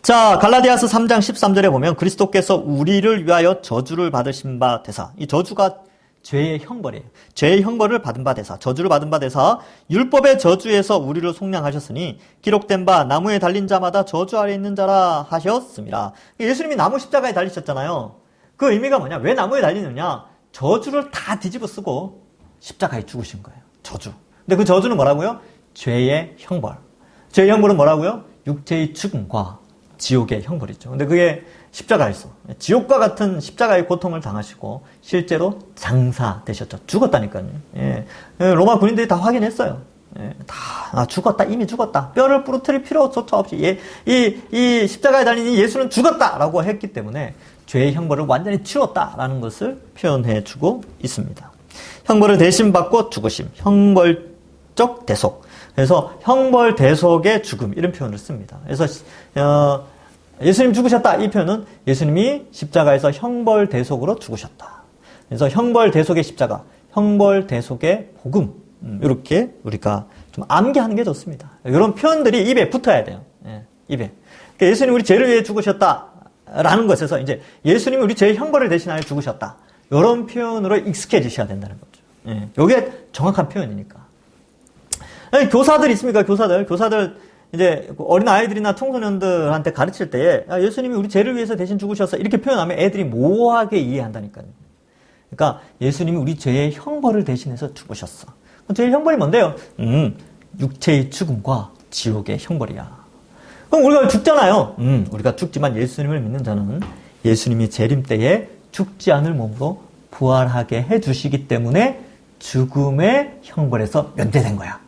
자, 갈라디아서 3장 13절에 보면 그리스도께서 우리를 위하여 저주를 받으신 바 되사, 이 저주가 죄의 형벌이에요. 죄의 형벌을 받은 바 되사, 저주를 받은 바 되사 율법의 저주에서 우리를 속량하셨으니 기록된 바 나무에 달린 자마다 저주 아래 있는 자라 하셨습니다. 예수님이 나무 십자가에 달리셨잖아요. 그 의미가 뭐냐? 왜 나무에 달리느냐? 저주를 다 뒤집어 쓰고 십자가에 죽으신 거예요. 저주. 근데 그 저주는 뭐라고요? 죄의 형벌. 죄의 형벌은 뭐라고요? 육체의 죽음과 지옥의 형벌이죠. 근데 그게 십자가에서 지옥과 같은 십자가의 고통을 당하시고 실제로 장사되셨죠. 죽었다니까요. 예. 로마 군인들이 다 확인했어요. 예. 다 죽었다. 이미 죽었다. 뼈를 부러뜨릴 필요조차 없이 이 십자가에 달린 이 예수는 죽었다라고 했기 때문에 죄의 형벌을 완전히 치렀다라는 것을 표현해주고 있습니다. 형벌을 대신 받고 죽으심, 형벌적 대속. 그래서 형벌 대속의 죽음 이런 표현을 씁니다. 그래서 예수님 죽으셨다 이 표현은 예수님이 십자가에서 형벌 대속으로 죽으셨다. 그래서 형벌 대속의 십자가, 형벌 대속의 복음 이렇게 우리가 좀 암기하는 게 좋습니다. 이런 표현들이 입에 붙어야 돼요. 예, 입에. 그러니까 예수님 우리 죄를 위해 죽으셨다라는 것에서 이제 예수님이 우리 죄의 형벌을 대신하여 죽으셨다. 이런 표현으로 익숙해지셔야 된다는 거죠. 예, 이게 정확한 표현이니까. 교사들 있습니까? 교사들 이제 어린 아이들이나 청소년들한테 가르칠 때에 예수님이 우리 죄를 위해서 대신 죽으셔서 이렇게 표현하면 애들이 모호하게 이해한다니까요. 그러니까 예수님이 우리 죄의 형벌을 대신해서 죽으셨어. 죄의 형벌이 뭔데요? 육체의 죽음과 지옥의 형벌이야. 그럼 우리가 죽잖아요. 우리가 죽지만 예수님을 믿는 자는 예수님이 재림 때에 죽지 않을 몸으로 부활하게 해주시기 때문에 죽음의 형벌에서 면제된 거야.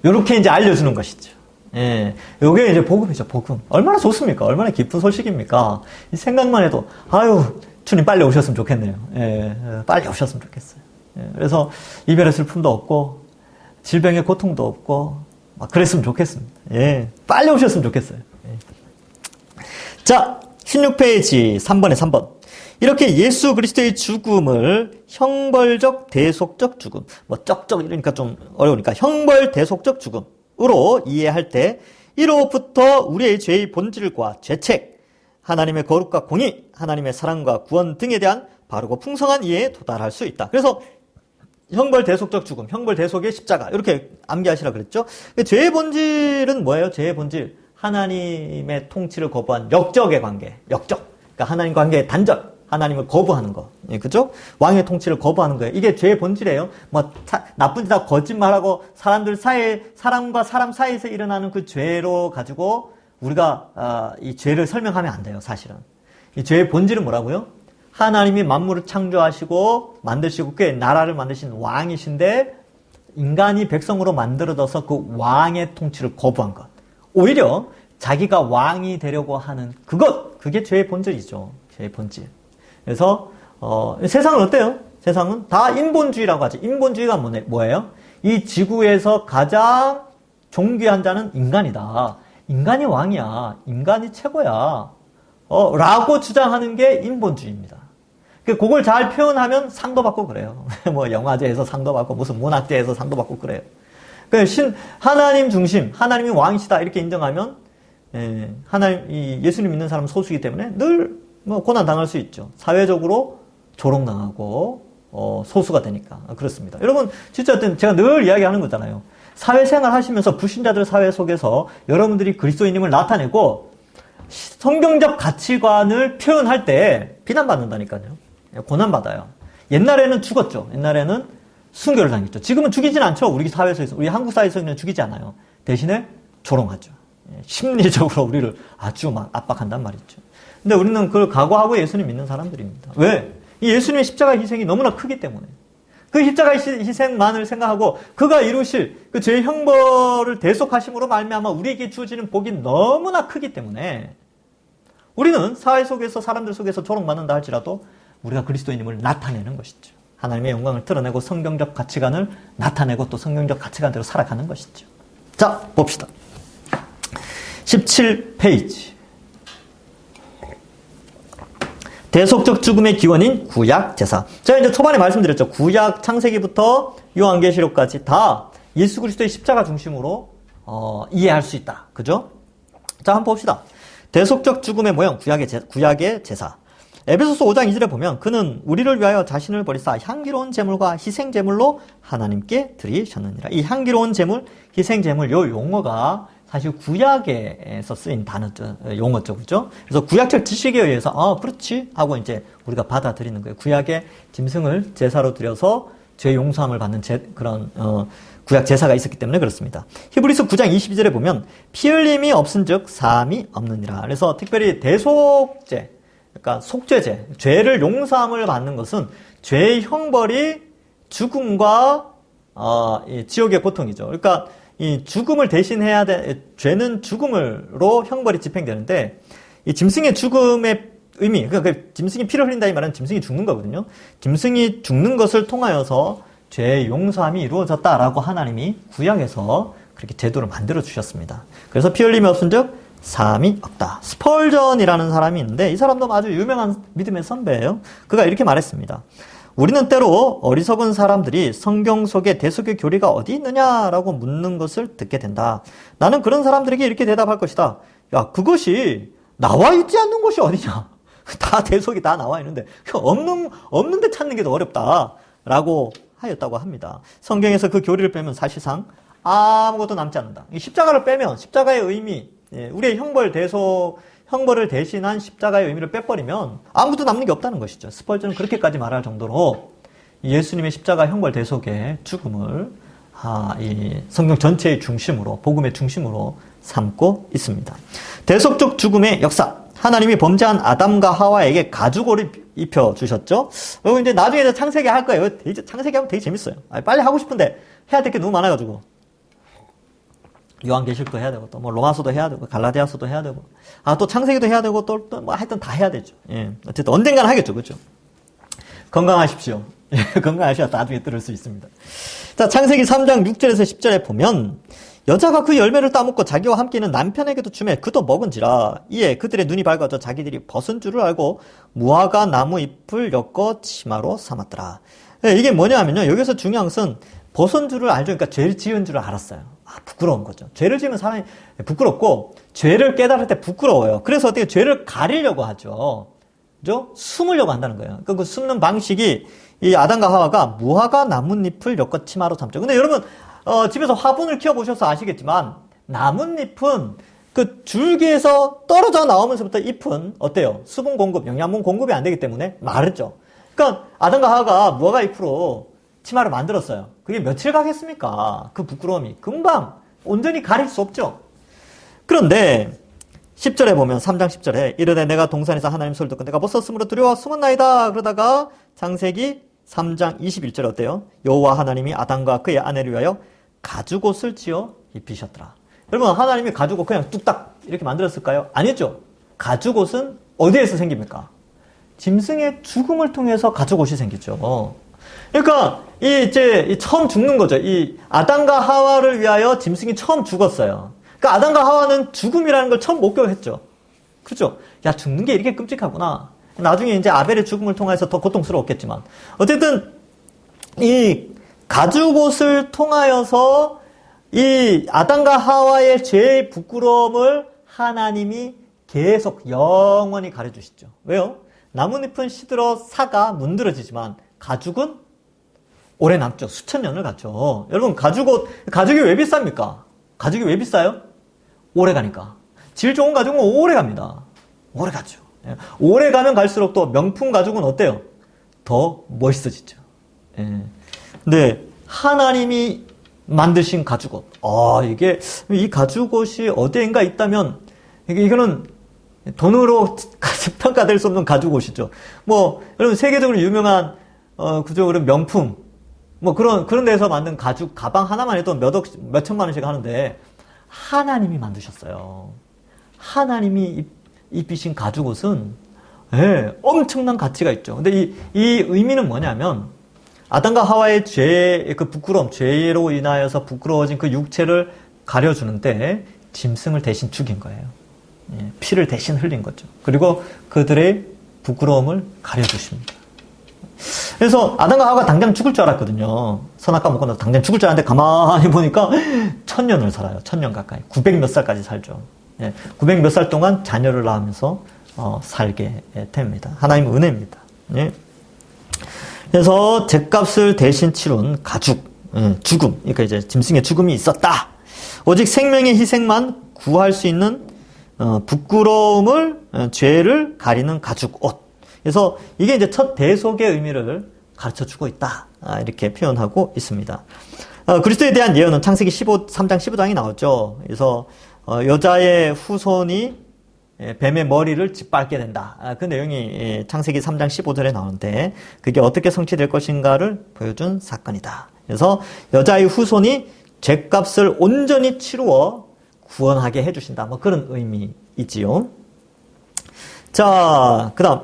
이렇게 이제 알려주는 것이죠. 예, 요게 이제 복음이죠, 복음. 얼마나 좋습니까? 얼마나 기쁜 소식입니까? 이 생각만 해도, 아유, 주님 빨리 오셨으면 좋겠네요. 예, 빨리 오셨으면 좋겠어요. 예, 그래서 이별의 슬픔도 없고, 질병의 고통도 없고, 막 그랬으면 좋겠습니다. 예, 빨리 오셨으면 좋겠어요. 예. 자, 16페이지 3번에 3번. 이렇게 예수 그리스도의 죽음을 형벌적 대속적 죽음, 뭐 쩍쩍 이러니까 좀 어려우니까 형벌 대속적 죽음으로 이해할 때 이로부터 우리의 죄의 본질과 죄책, 하나님의 거룩과 공의, 하나님의 사랑과 구원 등에 대한 바르고 풍성한 이해에 도달할 수 있다. 그래서 형벌 대속적 죽음, 형벌 대속의 십자가 이렇게 암기하시라 그랬죠. 죄의 본질은 뭐예요? 죄의 본질, 하나님의 통치를 거부한 역적의 관계, 역적. 그러니까 하나님과 관계의 단절. 하나님을 거부하는 거. 예, 그죠? 왕의 통치를 거부하는 거예요. 이게 죄의 본질이에요. 뭐, 나쁜 짓 하고 거짓말하고 사람과 사람 사이에서 일어나는 그 죄로 가지고 우리가, 이 죄를 설명하면 안 돼요, 사실은. 이 죄의 본질은 뭐라고요? 하나님이 만물을 창조하시고 만드시고 꽤 나라를 만드신 왕이신데 인간이 백성으로 만들어져서 그 왕의 통치를 거부한 것. 오히려 자기가 왕이 되려고 하는 그게 죄의 본질이죠. 죄의 본질. 그래서 세상은 어때요? 세상은 다 인본주의라고 하죠. 인본주의가 뭐예요? 이 지구에서 가장 존귀한 자는 인간이다. 인간이 왕이야. 인간이 최고야. 라고 주장하는 게 인본주의입니다. 그걸 잘 표현하면 상도 받고 그래요. 뭐 영화제에서 상도 받고 무슨 문학제에서 상도 받고 그래요. 하나님 중심, 하나님이 왕이시다 이렇게 인정하면 예수님 믿는 사람은 소수이기 때문에 늘 뭐 고난 당할 수 있죠. 사회적으로 조롱당하고 소수가 되니까 그렇습니다. 여러분 진짜 제가 늘 이야기하는 거잖아요. 사회생활 하시면서 불신자들 사회 속에서 여러분들이 그리스도인임을 나타내고 성경적 가치관을 표현할 때 비난받는다니까요. 고난받아요. 옛날에는 죽었죠. 옛날에는 순교를 당했죠. 지금은 죽이진 않죠. 우리 사회에서, 우리 한국 사회에서는 죽이지 않아요. 대신에 조롱하죠. 심리적으로 우리를 아주 막 압박한단 말이죠. 근데 우리는 그걸 각오하고 예수님 믿는 사람들입니다. 왜? 이 예수님의 십자가 희생이 너무나 크기 때문에. 그 십자가 희생만을 생각하고 그가 이루실 그 죄의 형벌을 대속하심으로 말미암아 우리에게 주어지는 복이 너무나 크기 때문에 우리는 사회 속에서 사람들 속에서 조롱받는다 할지라도 우리가 그리스도인임을 나타내는 것이죠. 하나님의 영광을 드러내고 성경적 가치관을 나타내고 또 성경적 가치관대로 살아가는 것이죠. 자, 봅시다. 17페이지. 대속적 죽음의 기원인 구약 제사. 제가 이제 초반에 말씀드렸죠. 구약 창세기부터 요한계시록까지 다 예수 그리스도의 십자가 중심으로 이해할 수 있다. 그죠? 자, 한번 봅시다. 대속적 죽음의 모형, 구약의 제사. 에베소서 5장 2절에 보면 그는 우리를 위하여 자신을 버리사 향기로운 제물과 희생 제물로 하나님께 드리셨느니라. 이 향기로운 제물, 희생 제물 요 용어가 사실 구약에서 쓰인 용어죠. 그죠? 그래서 구약적 지식에 의해서 그렇지 하고 이제 우리가 받아들이는 거예요. 구약의 짐승을 제사로 드려서 죄 용서함을 받는 그런 구약 제사가 있었기 때문에 그렇습니다. 히브리서 9장 22절에 보면 피 흘림이 없은즉 사함이 없느니라. 그래서 특별히 대속제, 그러니까 속죄제, 죄를 용서함을 받는 것은 죄의 형벌이 죽음과 이 지옥의 고통이죠. 그러니까 이 죽음을 대신해야 죄는 죽음으로 형벌이 집행되는데 이 짐승의 죽음의 의미, 그러니까 짐승이 피를 흘린다 이 말은 짐승이 죽는 거거든요. 짐승이 죽는 것을 통하여서 죄의 용서함이 이루어졌다라고 하나님이 구약에서 그렇게 제도를 만들어 주셨습니다. 그래서 피 흘림이 없은즉 사함이 없다. 스펄전이라는 사람이 있는데 이 사람도 아주 유명한 믿음의 선배예요. 그가 이렇게 말했습니다. 우리는 때로 어리석은 사람들이 성경 속에 대속의 교리가 어디 있느냐라고 묻는 것을 듣게 된다. 나는 그런 사람들에게 이렇게 대답할 것이다. 야, 그것이 나와 있지 않는 곳이 어디냐? 다 대속이 다 나와 있는데 없는데 찾는 게 더 어렵다라고 하였다고 합니다. 성경에서 그 교리를 빼면 사실상 아무것도 남지 않는다. 이 십자가를 빼면 십자가의 의미, 우리의 형벌을 대신한 십자가의 의미를 빼버리면 아무것도 남는 게 없다는 것이죠. 스펄전은 그렇게까지 말할 정도로 예수님의 십자가 형벌 대속의 죽음을 이 성경 전체의 중심으로, 복음의 중심으로 삼고 있습니다. 대속적 죽음의 역사. 하나님이 범죄한 아담과 하와에게 가죽옷을 입혀주셨죠. 여러분 이제 나중에 창세기 할 거예요. 창세기 하면 되게 재밌어요. 빨리 하고 싶은데 해야 될 게 너무 많아가지고. 요한계시록도 해야 되고, 또 뭐 로마서도 해야 되고, 갈라디아서도 해야 되고, 또 창세기도 해야 되고, 또 뭐 하여튼 다 해야 되죠. 예. 어쨌든 언젠가는 하겠죠. 그렇죠? 건강하십시오. 건강하셔야 나중에 들을 수 있습니다. 자, 창세기 3장 6절에서 10절에 보면 여자가 그 열매를 따먹고 자기와 함께 있는 남편에게도 주매 그도 먹은지라. 이에 그들의 눈이 밝아져 자기들이 벗은 줄을 알고 무화과 나무 잎을 엮어 치마로 삼았더라. 이게 뭐냐 하면요. 여기서 중요한 것은 벗은 줄을 알죠. 그러니까 죄를 지은 줄을 알았어요. 부끄러운 거죠. 죄를 지으면 사람이 부끄럽고 죄를 깨달을 때 부끄러워요. 그래서 어떻게 죄를 가리려고 하죠. 그죠? 숨으려고 한다는 거예요. 그 숨는 방식이 이 아담과 하와가 무화과 나뭇잎을 엮어 치마로 삼죠. 근데 여러분 집에서 화분을 키워보셔서 아시겠지만 나뭇잎은 그 줄기에서 떨어져 나오면서부터 잎은 어때요? 수분 공급, 영양분 공급이 안 되기 때문에 마르죠. 그러니까 아담과 하와가 무화과 잎으로 치마를 만들었어요. 그게 며칠 가겠습니까? 그 부끄러움이 금방 온전히 가릴 수 없죠. 그런데 10절에 보면 3장 10절에 이르되 내가 동산에서 하나님 소리를 듣고 내가 벗었으므로 두려워 숨었나이다. 그러다가 창세기 3장 21절에 어때요? 여호와 하나님이 아담과 그의 아내를 위하여 가죽옷을 지어 입히셨더라. 여러분 하나님이 가죽옷 그냥 뚝딱 이렇게 만들었을까요? 아니죠. 가죽옷은 어디에서 생깁니까? 짐승의 죽음을 통해서 가죽옷이 생기죠. 그러니까 이제 처음 죽는 거죠. 이 아담과 하와를 위하여 짐승이 처음 죽었어요. 그러니까 아담과 하와는 죽음이라는 걸 처음 목격했죠. 그렇죠? 야, 죽는 게 이렇게 끔찍하구나. 나중에 이제 아벨의 죽음을 통해서 더 고통스러웠겠지만 어쨌든 이 가죽옷을 통하여서 이 아담과 하와의 죄의 부끄러움을 하나님이 계속 영원히 가려주시죠. 왜요? 나뭇잎은 시들어 사가 문드러지지만 가죽은 오래 남죠. 수천 년을 갔죠. 여러분 가죽이 왜 비쌉니까? 가죽이 왜 비싸요? 오래 가니까. 질 좋은 가죽은 오래 갑니다. 오래 가죠. 오래 가면 갈수록 또 명품 가죽은 어때요? 더 멋있어지죠. 근데 하나님이 만드신 가죽옷. 이 가죽옷이 어디엔가 있다면 이거는 돈으로 평가될 수 없는 가죽옷이죠. 뭐 여러분 세계적으로 유명한 그런 명품 뭐 그런 데서 만든 가죽 가방 하나만 해도 몇 천만 원씩 하는데 하나님이 만드셨어요. 하나님이 입히신 가죽옷은 예, 엄청난 가치가 있죠. 근데 이 의미는 뭐냐면 아담과 하와의 죄, 그 부끄러움, 죄로 인하여서 부끄러워진 그 육체를 가려주는데 짐승을 대신 죽인 거예요. 예, 피를 대신 흘린 거죠. 그리고 그들의 부끄러움을 가려주십니다. 그래서 아담과 하와가 당장 죽을 줄 알았거든요. 선악과 먹고 나서 당장 죽을 줄 알았는데 가만히 보니까 1000년을 살아요. 1000년 가까이. 900 몇 살까지 살죠. 예, 900 몇 살 동안 자녀를 낳으면서 살게 됩니다. 하나님의 은혜입니다. 예. 그래서 죗값을 대신 치룬 가죽, 죽음, 그러니까 이제 짐승의 죽음이 있었다. 오직 생명의 희생만 구할 수 있는 부끄러움을, 죄를 가리는 가죽 옷. 그래서 이게 이제 첫 대속의 의미를 가르쳐 주고 있다. 이렇게 표현하고 있습니다. 그리스도에 대한 예언은 창세기 3장 15장이 나왔죠. 그래서 여자의 후손이 뱀의 머리를 짓밟게 된다. 그 내용이 창세기 3장 15절에 나오는데 그게 어떻게 성취될 것인가를 보여준 사건이다. 그래서 여자의 후손이 죗값을 온전히 치루어 구원하게 해주신다. 뭐 그런 의미이지요. 자, 그 다음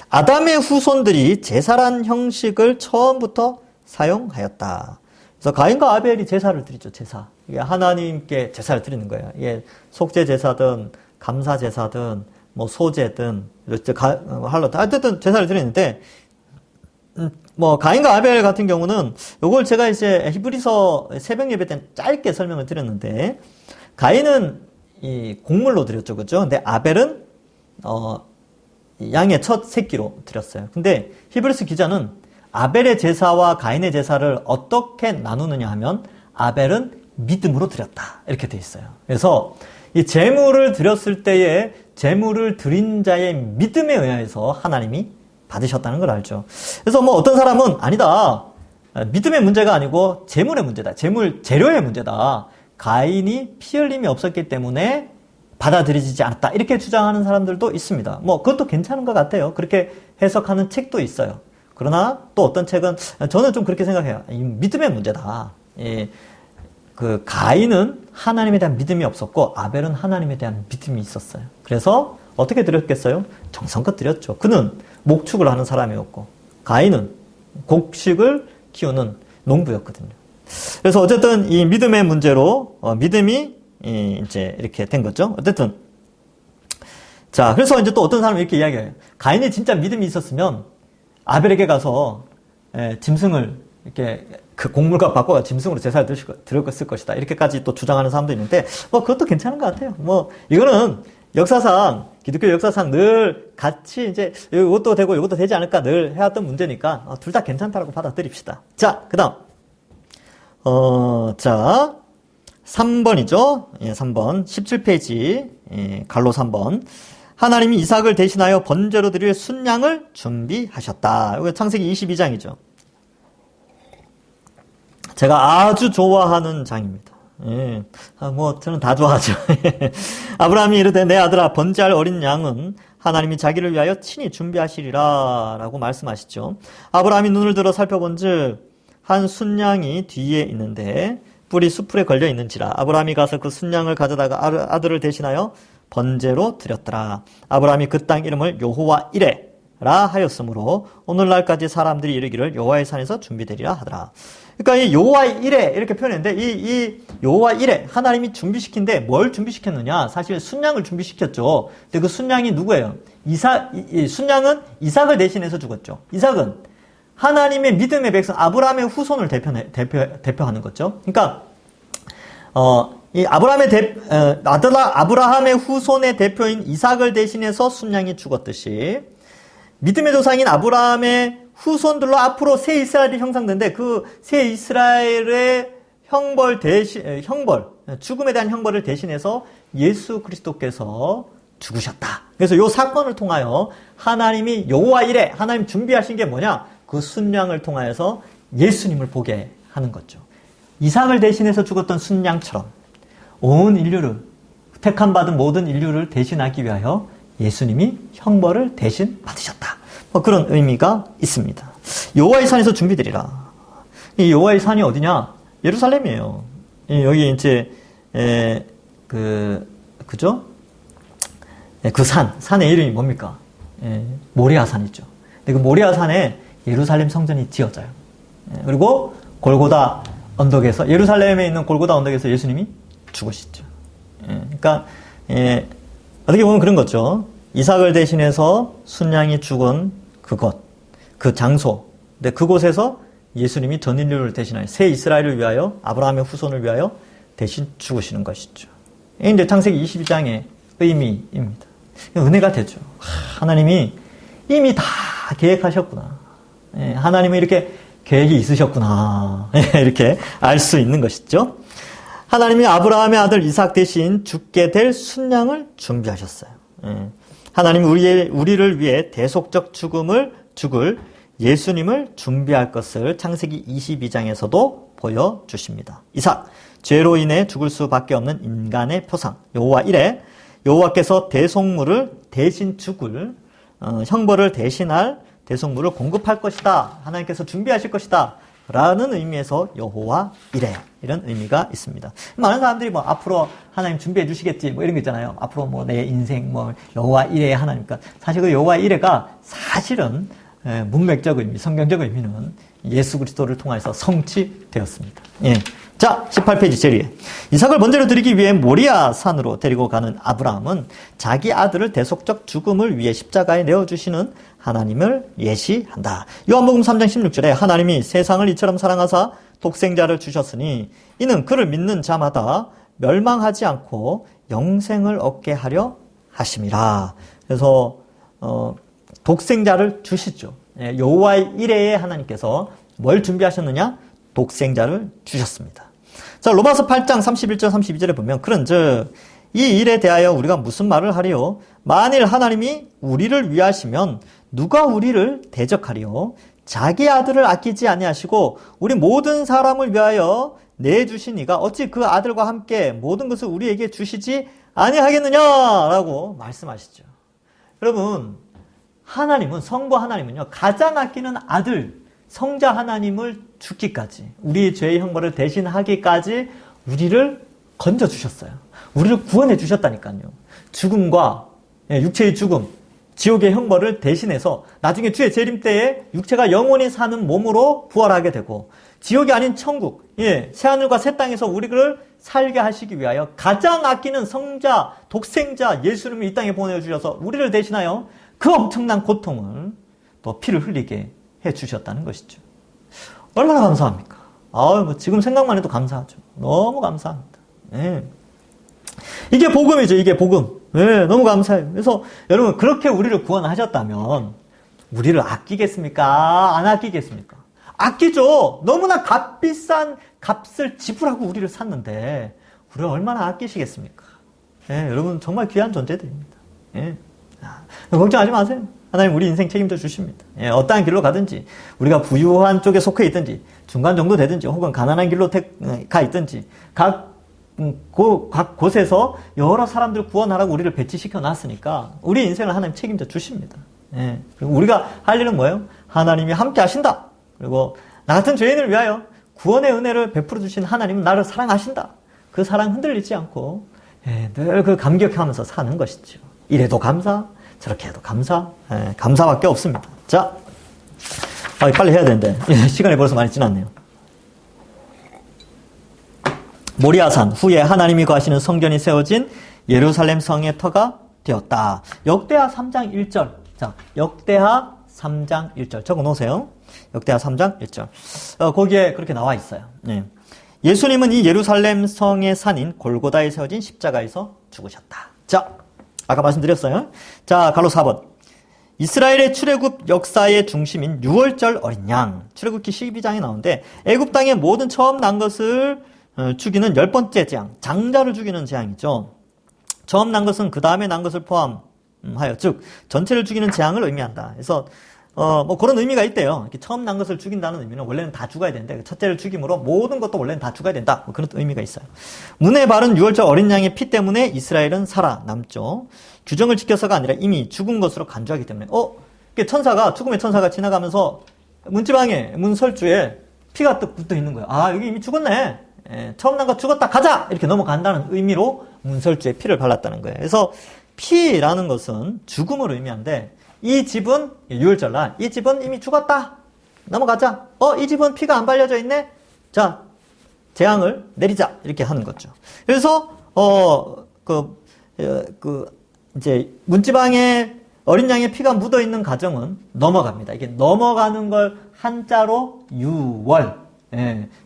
아담의 후손들이 제사란 형식을 처음부터 사용하였다. 그래서 가인과 아벨이 제사를 드리죠. 제사. 이게 하나님께 제사를 드리는 거예요. 이게 속죄 제사든 감사 제사든 뭐 소제든 어쨌든 제사를 드리는데 뭐 가인과 아벨 같은 경우는 요걸 제가 이제 히브리서 새벽 예배 때 짧게 설명을 드렸는데 가인은 이 곡물로 드렸죠. 그죠? 근데 아벨은 양의 첫 새끼로 드렸어요. 근데 히브리서 기자는 아벨의 제사와 가인의 제사를 어떻게 나누느냐 하면 아벨은 믿음으로 드렸다. 이렇게 돼 있어요. 그래서 이 제물을 드렸을 때에 제물을 드린 자의 믿음에 의해서 하나님이 받으셨다는 걸 알죠. 그래서 뭐 어떤 사람은 아니다. 믿음의 문제가 아니고 제물의 문제다. 재료의 문제다. 가인이 피 흘림이 없었기 때문에 받아들여지지 않았다. 이렇게 주장하는 사람들도 있습니다. 뭐 그것도 괜찮은 것 같아요. 그렇게 해석하는 책도 있어요. 그러나 또 어떤 책은 저는 좀 그렇게 생각해요. 이 믿음의 문제다. 예. 그 가인은 하나님에 대한 믿음이 없었고 아벨은 하나님에 대한 믿음이 있었어요. 그래서 어떻게 드렸겠어요? 정성껏 드렸죠. 그는 목축을 하는 사람이었고 가인은 곡식을 키우는 농부였거든요. 그래서 어쨌든 이 믿음의 문제로 믿음이 이제 이렇게 된 거죠. 어쨌든 자 그래서 이제 또 어떤 사람이 이렇게 이야기해요. 가인이 진짜 믿음이 있었으면 아벨에게 가서 짐승을 이렇게 그 곡물과 바꿔가 짐승으로 제사를 드렸을 것이다. 이렇게까지 또 주장하는 사람도 있는데 뭐 그것도 괜찮은 것 같아요. 뭐 이거는 역사상 기독교 역사상 늘 같이 이제 이것도 되고 이것도 되지 않을까 늘 해왔던 문제니까 둘 다 괜찮다라고 받아들입시다. 자, 그다음 자 3번이죠. 예, 3번 17페이지 예, 갈로 3번 하나님이 이삭을 대신하여 번제로 드릴 순양을 준비하셨다. 이거 창세기 22장이죠. 제가 아주 좋아하는 장입니다. 예. 뭐, 저는 다 좋아하죠. 아브라함이 이르되 내 아들아, 번제할 어린 양은 하나님이 자기를 위하여 친히 준비하시리라. 라고 말씀하시죠. 아브라함이 눈을 들어 살펴본 즉, 한 순양이 뒤에 있는데, 뿔이 수풀에 걸려 있는지라. 아브라함이 가서 그 순양을 가져다가 아들을 대신하여 번제로 드렸더라. 아브라함이 그 땅 이름을 여호와 이레 라 하였으므로 오늘날까지 사람들이 이르기를 여호와의 산에서 준비되리라 하더라. 그러니까 이 여호와 이레 이렇게 표현했는데 이 여호와 이레 하나님이 준비시킨데 뭘 준비시켰느냐? 사실 순양을 준비시켰죠. 근데 그 순양이 누구예요? 순양은 이삭을 대신해서 죽었죠. 이삭은 하나님의 믿음의 백성 아브라함의 후손을 대표하는 거죠. 그러니까 이 아브라함의 후손의 대표인 이삭을 대신해서 순양이 죽었듯이 믿음의 조상인 아브라함의 후손들로 앞으로 새 이스라엘이 형성되는데 그 새 이스라엘의 죽음에 대한 형벌을 대신해서 예수 그리스도께서 죽으셨다. 그래서 이 사건을 통하여 하나님이 여호와 이레 하나님 준비하신 게 뭐냐? 그 순양을 통하여서 예수님을 보게 하는 거죠. 이삭을 대신해서 죽었던 순양처럼 온 인류를 택함 받은 모든 인류를 대신하기 위하여 예수님이 형벌을 대신 받으셨다. 뭐 그런 의미가 있습니다. 여호와의 산에서 준비되리라. 이 여호와의 산이 어디냐? 예루살렘이에요. 여기 이제 그죠? 그 산의 이름이 뭡니까? 모리아산이죠. 그 모리아산에 예루살렘 성전이 지어져요. 그리고 골고다 언덕에서, 예루살렘에 있는 골고다 언덕에서 예수님이 죽으시죠. 그러니까 어떻게 보면 그런 거죠. 이삭을 대신해서 순양이 죽은 그곳, 그 장소. 근데 그곳에서 예수님이 전 인류를 대신하여 새 이스라엘을 위하여, 아브라함의 후손을 위하여 대신 죽으시는 것이죠. 이제 창세기 22장의 의미입니다. 은혜가 되죠. 하나님이 이미 다 계획하셨구나. 하나님이 이렇게 계획이 있으셨구나. 이렇게 알 수 있는 것이죠. 하나님이 아브라함의 아들 이삭 대신 죽게 될 순양을 준비하셨어요. 하나님이 우리를 위해 대속적 죽을 예수님을 준비할 것을 창세기 22장에서도 보여주십니다. 이삭, 죄로 인해 죽을 수밖에 없는 인간의 표상. 여호와 이레, 여호와께서 대속물을 대신 죽을, 형벌을 대신할 대속물을 공급할 것이다. 하나님께서 준비하실 것이다. 라는 의미에서 여호와 이레, 이런 의미가 있습니다. 많은 사람들이 앞으로 하나님 준비해 주시겠지 이런 거 있잖아요. 앞으로 내 인생 여호와 이레의 하나님과, 사실 그 여호와 이레가 사실은 문맥적 의미, 성경적 의미는 예수 그리스도를 통해서 성취되었습니다. 자, 18페이지 제일 위에. 이삭을 번제로 드리기 위해 모리아 산으로 데리고 가는 아브라함은 자기 아들을 대속적 죽음을 위해 십자가에 내어주시는 하나님을 예시한다. 요한복음 3장 16절에 하나님이 세상을 이처럼 사랑하사 독생자를 주셨으니 이는 그를 믿는 자마다 멸망하지 않고 영생을 얻게 하려 하심이라. 그래서 독생자를 주시죠. 여호와의 이레의 하나님께서 뭘 준비하셨느냐? 독생자를 주셨습니다. 자, 로마서 8장 31절 32절에 보면 그런즉 이 일에 대하여 우리가 무슨 말을 하리요? 만일 하나님이 우리를 위하시면 누가 우리를 대적하리요? 자기 아들을 아끼지 아니하시고 우리 모든 사람을 위하여 내주신 이가 어찌 그 아들과 함께 모든 것을 우리에게 주시지 아니하겠느냐라고 말씀하시죠. 여러분, 하나님은, 성부 하나님은요, 가장 아끼는 아들, 성자 하나님을 죽기까지, 우리의 죄의 형벌을 대신하기까지 우리를 건져주셨어요. 우리를 구원해 주셨다니까요. 죽음과, 육체의 죽음, 지옥의 형벌을 대신해서 나중에 주의 재림 때에 육체가 영원히 사는 몸으로 부활하게 되고, 지옥이 아닌 천국, 새하늘과 새 땅에서 우리를 살게 하시기 위하여 가장 아끼는 성자, 독생자 예수님을 이 땅에 보내주셔서 우리를 대신하여 그 엄청난 고통을 또 피를 흘리게 해주셨다는 것이죠. 얼마나 감사합니까? 지금 생각만 해도 감사하죠. 너무 감사합니다. 이게 복음이죠. 이게 복음. 너무 감사해요. 그래서 여러분, 그렇게 우리를 구원하셨다면 우리를 아끼겠습니까? 안 아끼겠습니까? 아끼죠. 너무나 값비싼 값을 지불하고 우리를 샀는데 우리를 얼마나 아끼시겠습니까? 여러분, 정말 귀한 존재들입니다. 걱정하지 마세요. 하나님 우리 인생 책임져 주십니다. 어떠한 길로 가든지, 우리가 부유한 쪽에 속해 있든지, 중간 정도 되든지, 혹은 가난한 길로 가 있든지, 각 곳에서 여러 사람들 구원하라고 우리를 배치시켜 놨으니까 우리 인생을 하나님 책임져 주십니다. 그리고 우리가 할 일은 뭐예요? 하나님이 함께 하신다. 그리고 나 같은 죄인을 위하여 구원의 은혜를 베풀어 주신 하나님은 나를 사랑하신다. 그 사랑 흔들리지 않고 늘 그 감격하면서 사는 것이죠. 이래도 감사, 저렇게 해도 감사, 감사밖에 없습니다. 자, 빨리 해야 되는데 시간이 벌써 많이 지났네요. 모리아산 후에 하나님이 거하시는 성전이 세워진 예루살렘 성의 터가 되었다. 역대하 3장 1절. 자, 역대하 3장 1절 적어 놓으세요. 역대하 3장 1절. 거기에 그렇게 나와 있어요. 예수님은 이 예루살렘 성의 산인 골고다에 세워진 십자가에서 죽으셨다. 자, 아까 말씀드렸어요. 자, 갈로 4번. 이스라엘의 출애굽 역사의 중심인 6월절 어린 양. 출애굽기 12장에 나오는데 애굽 땅의 모든 처음 난 것을 죽이는 10번째 재앙. 장자를 죽이는 재앙이죠. 처음 난 것은 그 다음에 난 것을 포함하여, 즉 전체를 죽이는 재앙을 의미한다. 그래서 그런 의미가 있대요. 이렇게 처음 난 것을 죽인다는 의미는 원래는 다 죽어야 되는데, 첫째를 죽임으로 모든 것도 원래는 다 죽어야 된다. 그런 의미가 있어요. 문에 바른 6월절 어린 양의 피 때문에 이스라엘은 살아남죠. 규정을 지켜서가 아니라 이미 죽은 것으로 간주하기 때문에, 죽음의 천사가 지나가면서 문지방에, 문설주에 피가 딱 붙어 있는 거예요. 여기 이미 죽었네. 처음 난 거 죽었다, 가자! 이렇게 넘어간다는 의미로 문설주에 피를 발랐다는 거예요. 그래서 피라는 것은 죽음을 의미하는데 이 집은 유월절날 이 집은 이미 죽었다. 넘어가자. 이 집은 피가 안 발려져 있네. 자, 재앙을 내리자. 이렇게 하는 거죠. 그래서 이제 문지방에 어린 양의 피가 묻어 있는 가정은 넘어갑니다. 이게 넘어가는 걸 한자로 유월,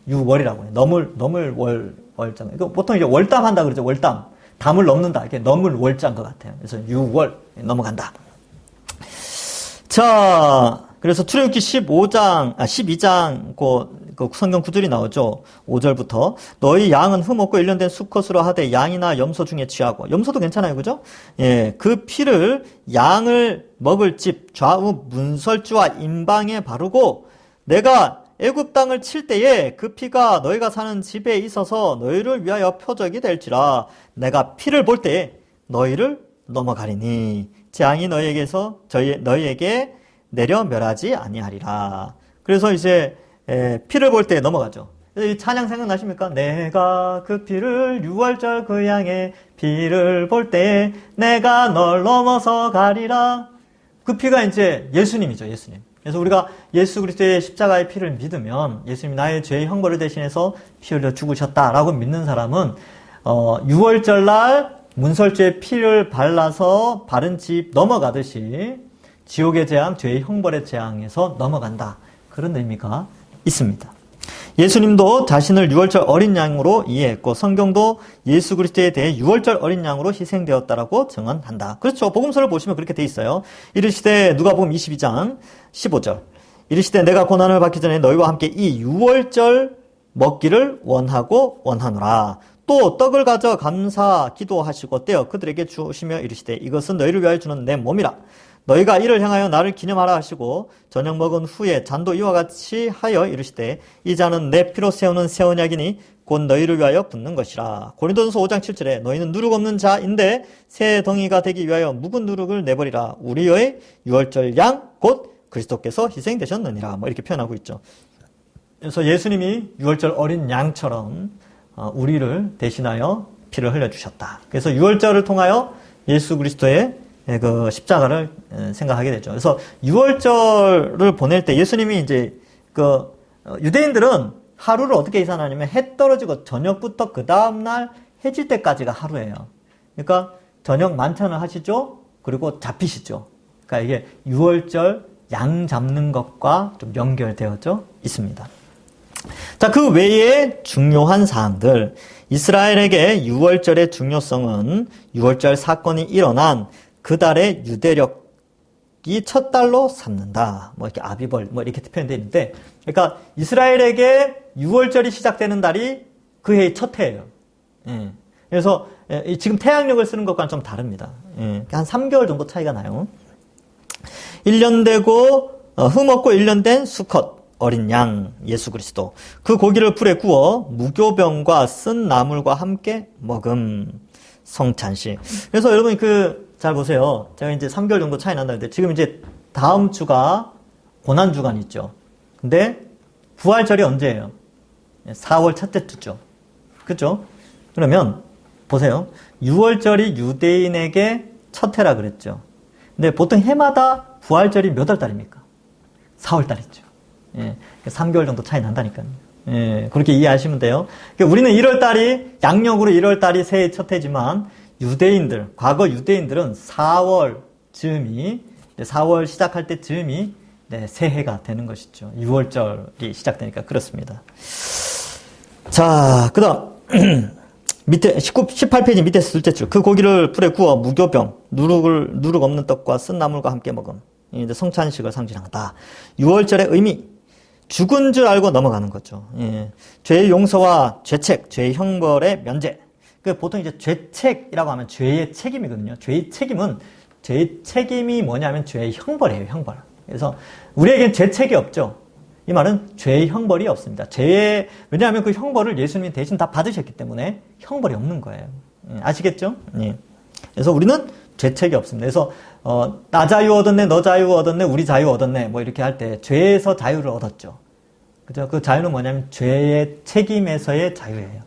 유월이라고 해요. 넘을 월장. 이거 보통 이제 월담 한다 그러죠. 월담. 담을 넘는다. 이게 넘을 월자인 것 같아요. 그래서 유월 넘어간다. 자, 그래서 출애굽기 12장 그 성경 구절이 나오죠. 5절부터 너희 양은 흠없고 일련된 수컷으로 하되 양이나 염소 중에 취하고 염소도 괜찮아요, 그죠? 예, 그 피를 양을 먹을 집 좌우 문설주와 임방에 바르고 내가 애굽 땅을 칠 때에 그 피가 너희가 사는 집에 있어서 너희를 위하여 표적이 될지라 내가 피를 볼 때에 너희를 넘어가리니 재앙이 너희에게 내려 멸하지 아니하리라. 그래서 이제 피를 볼 때 넘어가죠. 이 찬양 생각나십니까? 내가 그 피를 유월절 그 양의 피를 볼 때 내가 널 넘어서 가리라. 그 피가 이제 예수님이죠, 예수님. 그래서 우리가 예수 그리스도의 십자가의 피를 믿으면 예수님이 나의 죄의 형벌을 대신해서 피 흘려 죽으셨다라고 믿는 사람은 유월절날 문설주에 피를 발라서 바른 집 넘어가듯이 지옥의 재앙, 죄의 형벌의 재앙에서 넘어간다. 그런 의미가 있습니다. 예수님도 자신을 유월절 어린 양으로 이해했고 성경도 예수 그리스도에 대해 유월절 어린 양으로 희생되었다라고 증언한다. 그렇죠. 복음서를 보시면 그렇게 돼 있어요. 이르시되 누가복음 22장 15절 이르시되 내가 고난을 받기 전에 너희와 함께 이 유월절 먹기를 원하고 원하노라. 또 떡을 가져 감사 기도하시고 떼어 그들에게 주시며 이르시되 이것은 너희를 위하여 주는 내 몸이라. 너희가 이를 향하여 나를 기념하라 하시고 저녁 먹은 후에 잔도 이와 같이 하여 이르시되 이 잔은 내 피로 세우는 새 언약이니 곧 너희를 위하여 붓는 것이라. 고린도전서 5장 7절에 너희는 누룩 없는 자인데 새 덩이가 되기 위하여 묵은 누룩을 내버리라. 우리의 유월절 양 곧 그리스도께서 희생되셨느니라. 뭐 이렇게 표현하고 있죠. 그래서 예수님이 유월절 어린 양처럼 우리를 대신하여 피를 흘려주셨다. 그래서 유월절을 통하여 예수 그리스도의 그 십자가를 생각하게 되죠. 그래서 유월절을 보낼 때 예수님이 이제 유대인들은 하루를 어떻게 계산하냐면 해 떨어지고 저녁부터 그 다음날 해질 때까지가 하루예요. 그러니까 저녁 만찬을 하시죠. 그리고 잡히시죠. 그러니까 이게 유월절 양 잡는 것과 좀 연결되어져 있습니다. 자, 그 외에 중요한 사항들. 이스라엘에게 유월절의 중요성은 유월절 사건이 일어난 그 달의 유대력이 첫 달로 삼는다. 뭐 이렇게 아비벌 뭐 이렇게 표현되어 있는데, 그러니까 이스라엘에게 유월절이 시작되는 달이 그 해의 첫 해예요. 예. 그래서 지금 태양력을 쓰는 것과는 좀 다릅니다. 예. 한 3개월 정도 차이가 나요. 1년 되고 흠없고 1년 된 수컷 어린 양 예수 그리스도 그 고기를 불에 구워 무교병과 쓴 나물과 함께 먹음. 성찬식. 그래서 여러분이 잘 보세요. 제가 이제 3개월 정도 차이 난다는데 지금 이제 다음 주가 고난주간 있죠. 근데 부활절이 언제예요? 4월 첫째 주죠. 그죠? 그러면 보세요. 6월절이 유대인에게 첫 해라 그랬죠. 근데 보통 해마다 부활절이 몇 월 달입니까? 4월 달이죠. 예, 3개월 정도 차이 난다니까요. 예, 그렇게 이해하시면 돼요. 그러니까 우리는 1월 달이 양력으로 1월 달이 새해 첫 해지만 과거 유대인들은 4월 시작할 때 즈음이 새해가 되는 것이죠. 6월절이 시작되니까 그렇습니다. 자, 그 다음 밑에 18페이지 밑에서 둘째 줄. 그 고기를 불에 구워 무교병 누룩 없는 떡과 쓴 나물과 함께 먹음. 이제 성찬식을 상징한다. 6월절의 의미. 죽은 줄 알고 넘어가는 거죠. 예. 죄의 용서와 죄책, 죄의 형벌의 면제. 보통 이제 죄책이라고 하면 죄의 책임이거든요. 죄의 책임이 뭐냐면 죄의 형벌이에요, 형벌. 그래서 우리에겐 죄책이 없죠. 이 말은 죄의 형벌이 없습니다. 왜냐하면 그 형벌을 예수님이 대신 다 받으셨기 때문에 형벌이 없는 거예요. 아시겠죠? 예. 그래서 우리는 죄책이 없습니다. 그래서 나 자유 얻었네, 너 자유 얻었네, 우리 자유 얻었네, 뭐 이렇게 할 때 죄에서 자유를 얻었죠. 그죠? 그 자유는 뭐냐면 죄의 책임에서의 자유예요.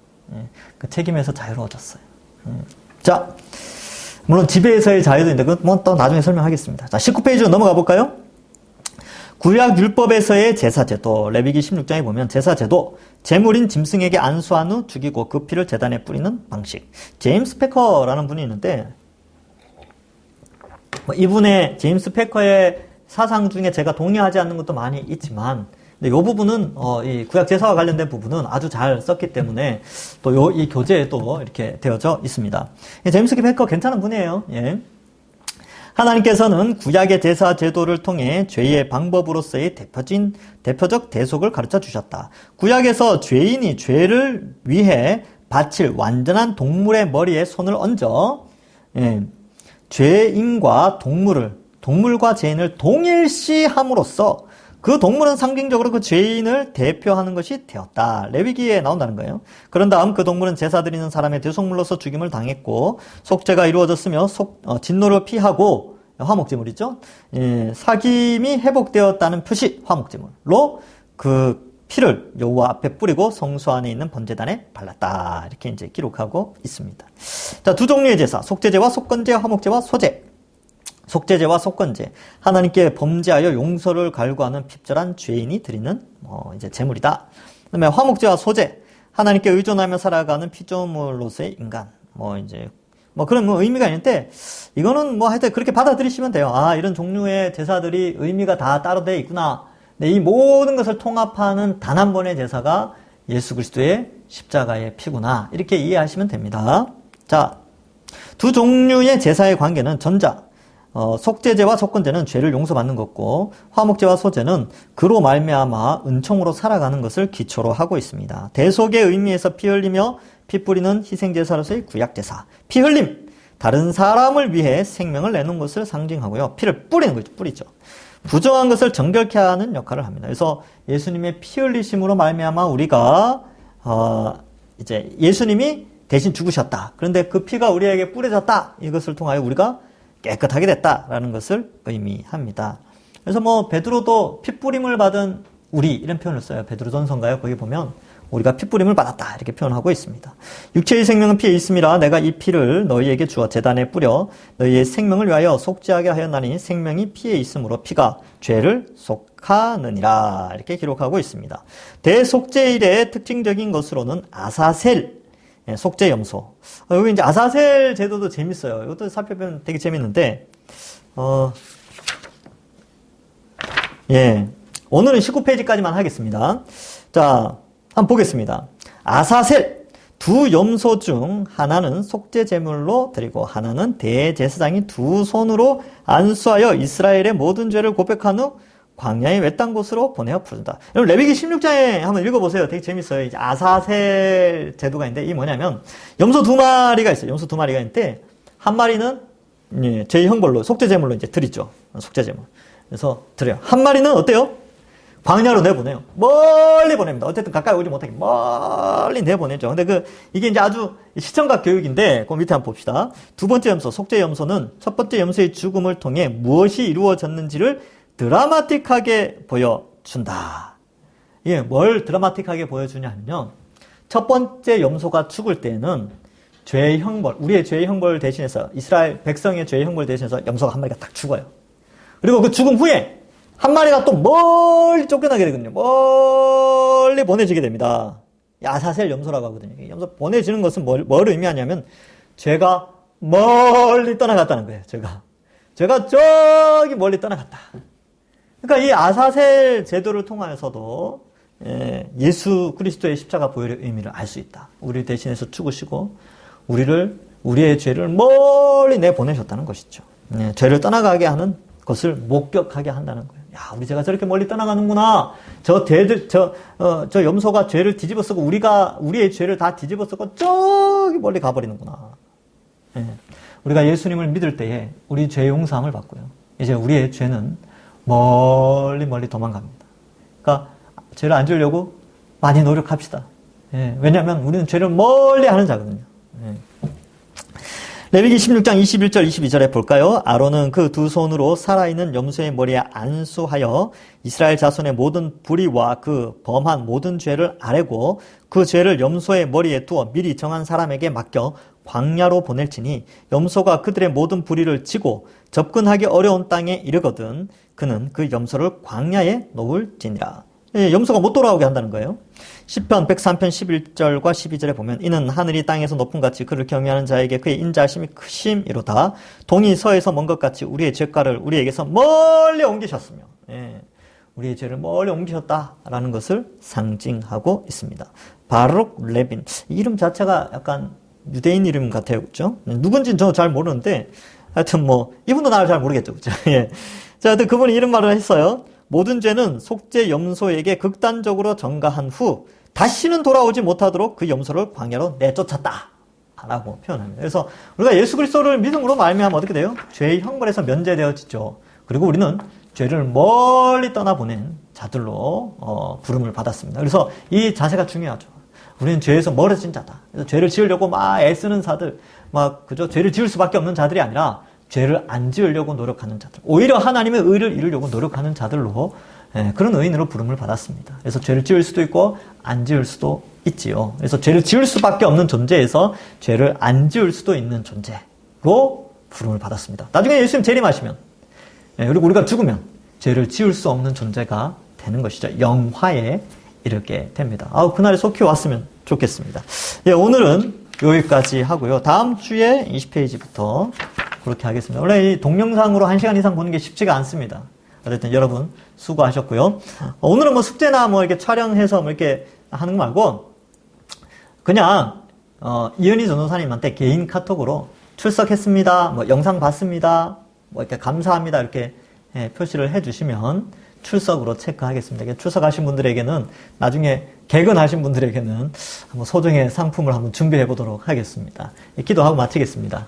그 책임에서 자유를 얻었어요. 자, 물론 지배에서의 자유도 있는데 그건 뭐 또 나중에 설명하겠습니다. 자, 19페이지로 넘어가 볼까요? 구약 율법에서의 제사제도, 레위기 16장에 보면 제사제도, 제물인 짐승에게 안수한 후 죽이고 그 피를 제단에 뿌리는 방식. 제임스 패커라는 분이 있는데 이분의 제임스 패커의 사상 중에 제가 동의하지 않는 것도 많이 있지만, 근데 이 부분은 이 구약 제사와 관련된 부분은 아주 잘 썼기 때문에 또 이 교재에도 이렇게 되어져 있습니다. 제임스 패커 괜찮은 분이에요. 예. 하나님께서는 구약의 제사 제도를 통해 죄의 방법으로서의 대표적 대속을 가르쳐 주셨다. 구약에서 죄인이 죄를 위해 바칠 완전한 동물의 머리에 손을 얹어 죄인과 동물과 죄인을 동일시함으로써 그 동물은 상징적으로 그 죄인을 대표하는 것이 되었다. 레위기에 나온다는 거예요. 그런 다음 그 동물은 제사 드리는 사람의 대속물로서 죽임을 당했고 속죄가 이루어졌으며 진노를 피하고 화목제물이죠. 사김이 회복되었다는 표시 화목제물로 그 피를 여호와 앞에 뿌리고 성소 안에 있는 번제단에 발랐다. 이렇게 이제 기록하고 있습니다. 자, 두 종류의 제사, 속죄제와 속건제, 화목제와 소제. 속죄제와 속건제, 하나님께 범죄하여 용서를 갈구하는 핍절한 죄인이 드리는 이제 제물이다. 그다음에 화목제와 소제, 하나님께 의존하며 살아가는 피조물로서의 인간. 그런 의미가 있는데 이거는 하여튼 그렇게 받아들이시면 돼요. 아, 이런 종류의 제사들이 의미가 다 따로 되어 있구나. 근데 이 모든 것을 통합하는 단 한 번의 제사가 예수 그리스도의 십자가의 피구나. 이렇게 이해하시면 됩니다. 자, 두 종류의 제사의 관계는 전자, 속죄제와 속건제는 죄를 용서받는 것고 화목제와 소제는 그로 말미암아 은총으로 살아가는 것을 기초로 하고 있습니다. 대속의 의미에서 피 흘리며 피 뿌리는 희생제사로서의 구약제사. 피 흘림, 다른 사람을 위해 생명을 내놓은 것을 상징하고요. 피를 뿌리는 거죠. 뿌리죠. 부정한 것을 정결케 하는 역할을 합니다. 그래서 예수님의 피 흘리심으로 말미암아 우리가 이제 예수님이 대신 죽으셨다. 그런데 그 피가 우리에게 뿌려졌다. 이것을 통하여 우리가 깨끗하게 됐다라는 것을 의미합니다. 그래서 베드로도 핏뿌림을 받은 우리 이런 표현을 써요. 베드로전서인가요? 거기 보면 우리가 핏뿌림을 받았다 이렇게 표현하고 있습니다. 육체의 생명은 피에 있음이라 내가 이 피를 너희에게 주어 제단에 뿌려 너희의 생명을 위하여 속죄하게 하였나니 생명이 피에 있으므로 피가 죄를 속하느니라 이렇게 기록하고 있습니다. 대속죄일의 특징적인 것으로는 아사셀, 속죄 염소. 여기 이제 아사셀 제도도 재밌어요. 이것도 살펴보면 되게 재밌는데, 오늘은 19페이지까지만 하겠습니다. 자, 한번 보겠습니다. 아사셀. 두 염소 중 하나는 속죄 제물로 드리고 하나는 대제사장이 두 손으로 안수하여 이스라엘의 모든 죄를 고백한 후 광야의 외딴 곳으로 보내어 부른다. 여러분, 레위기 16장에 한번 읽어보세요. 되게 재밌어요. 이제 아사셀 제도가 있는데, 이게 뭐냐면, 염소 두 마리가 있어요. 염소 두 마리가 있는데, 한 마리는, 제 형벌로, 속죄제물로 이제 드리죠. 속죄제물. 그래서 드려요. 한 마리는 어때요? 광야로 내보내요. 멀리 보냅니다. 어쨌든 가까이 오지 못하게 멀리 내보내죠. 근데 이게 이제 아주 시청각 교육인데, 그 밑에 한번 봅시다. 두 번째 염소, 속죄 염소는 첫 번째 염소의 죽음을 통해 무엇이 이루어졌는지를 드라마틱하게 보여준다. 이게 뭘 드라마틱하게 보여주냐 하면요. 첫 번째 염소가 죽을 때에는 죄의 형벌, 우리의 죄의 형벌 대신해서, 이스라엘 백성의 죄의 형벌 대신해서 염소가 한 마리가 딱 죽어요. 그리고 그 죽음 후에 한 마리가 또 멀리 쫓겨나게 되거든요. 멀리 보내지게 됩니다. 아사셀 염소라고 하거든요. 염소 보내지는 것은 뭘 의미하냐면 죄가 멀리 떠나갔다는 거예요. 죄가 저기 멀리 떠나갔다. 그러니까 이 아사셀 제도를 통하여서도 예수 그리스도의 십자가 보혈의 의미를 알 수 있다. 우리 대신해서 죽으시고 우리의 죄를 멀리 내보내셨다는 것이죠. 죄를 떠나가게 하는 것을 목격하게 한다는 거예요. 야, 우리 죄가 저렇게 멀리 떠나가는구나. 저 염소가 죄를 뒤집어 쓰고 우리의 죄를 다 뒤집어 쓰고 저기 멀리 가버리는구나. 우리가 예수님을 믿을 때에 우리 죄 용서함을 받고요. 이제 우리의 죄는 멀리 도망갑니다. 그러니까 죄를 안 지으려고 많이 노력합시다. 왜냐하면 우리는 죄를 멀리 하는 자거든요. 레위기 16장 21절 22절에 볼까요? 아론은 그 두 손으로 살아있는 염소의 머리에 안수하여 이스라엘 자손의 모든 불의와 그 범한 모든 죄를 아뢰고 그 죄를 염소의 머리에 두어 미리 정한 사람에게 맡겨 광야로 보낼지니 염소가 그들의 모든 불의를 지고 접근하기 어려운 땅에 이르거든 그는 그 염소를 광야에 놓을지니라. 예, 염소가 못 돌아오게 한다는 거예요. 시편 103편 11절과 12절에 보면 이는 하늘이 땅에서 높은 같이 그를 경외하는 자에게 그의 인자하심이 크심이로다. 동이 서에서 먼 것 같이 우리의 죄가를 우리에게서 멀리 옮기셨으며 예, 우리의 죄를 멀리 옮기셨다라는 것을 상징하고 있습니다. 바룩 레빈 이름 자체가 약간 유대인 이름 같아요. 그렇죠? 누군지는 저 잘 모르는데 하여튼 뭐 이분도 나를 잘 모르겠죠. 그렇죠? 예. 자, 하여튼 그분이 이런 말을 했어요. 모든 죄는 속죄 염소에게 극단적으로 전가한 후 다시는 돌아오지 못하도록 그 염소를 광야로 내쫓았다 라고 표현합니다. 그래서 우리가 예수 그리스도를 믿음으로 말미암아 어떻게 돼요? 죄의 형벌에서 면제되어지죠. 그리고 우리는 죄를 멀리 떠나보낸 자들로 부름을 받았습니다. 그래서 이 자세가 중요하죠. 우리는 죄에서 멀어진 자다. 그래서 죄를 지으려고 막 애쓰는 자들, 막 그죠? 죄를 지을 수밖에 없는 자들이 아니라 죄를 안 지으려고 노력하는 자들, 오히려 하나님의 의를 이루려고 노력하는 자들로 그런 의인으로 부름을 받았습니다. 그래서 죄를 지을 수도 있고 안 지을 수도 있지요. 그래서 죄를 지을 수밖에 없는 존재에서 죄를 안 지을 수도 있는 존재로 부름을 받았습니다. 나중에 예수님 재림하시면 그리고 우리가 죽으면 죄를 지을 수 없는 존재가 되는 것이죠. 영화에 이르게 됩니다. 그날에 속히 왔으면 좋겠습니다. 예, 오늘은 여기까지 하고요. 다음 주에 20페이지부터 그렇게 하겠습니다. 원래 이 동영상으로 1시간 이상 보는 게 쉽지가 않습니다. 어쨌든 여러분 수고하셨고요. 오늘은 뭐 숙제나 뭐 이렇게 촬영해서 뭐 이렇게 하는 거 말고 그냥 이은희 전도사님한테 개인 카톡으로 출석했습니다. 뭐 영상 봤습니다. 뭐 이렇게 감사합니다. 이렇게 표시를 해주시면 출석으로 체크하겠습니다. 출석하신 분들에게는 나중에 개근하신 분들에게는 한번 소정의 상품을 한번 준비해 보도록 하겠습니다. 기도하고 마치겠습니다.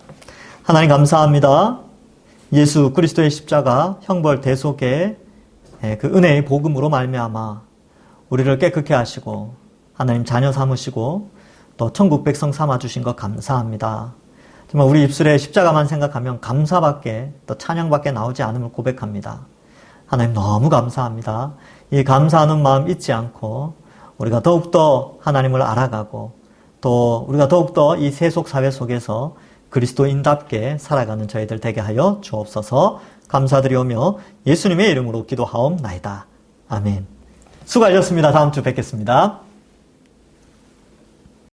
하나님 감사합니다. 예수 그리스도의 십자가 형벌 대속의 그 은혜의 복음으로 말미암아 우리를 깨끗게 하시고 하나님 자녀 삼으시고 또 천국 백성 삼아 주신 것 감사합니다. 정말 우리 입술에 십자가만 생각하면 감사밖에 또 찬양밖에 나오지 않음을 고백합니다. 하나님 너무 감사합니다. 이 감사하는 마음 잊지 않고 우리가 더욱더 하나님을 알아가고 또 우리가 더욱더 이 세속 사회 속에서 그리스도인답게 살아가는 저희들 되게 하여 주옵소서. 감사드리오며 예수님의 이름으로 기도하옵나이다. 아멘. 수고하셨습니다. 다음 주 뵙겠습니다.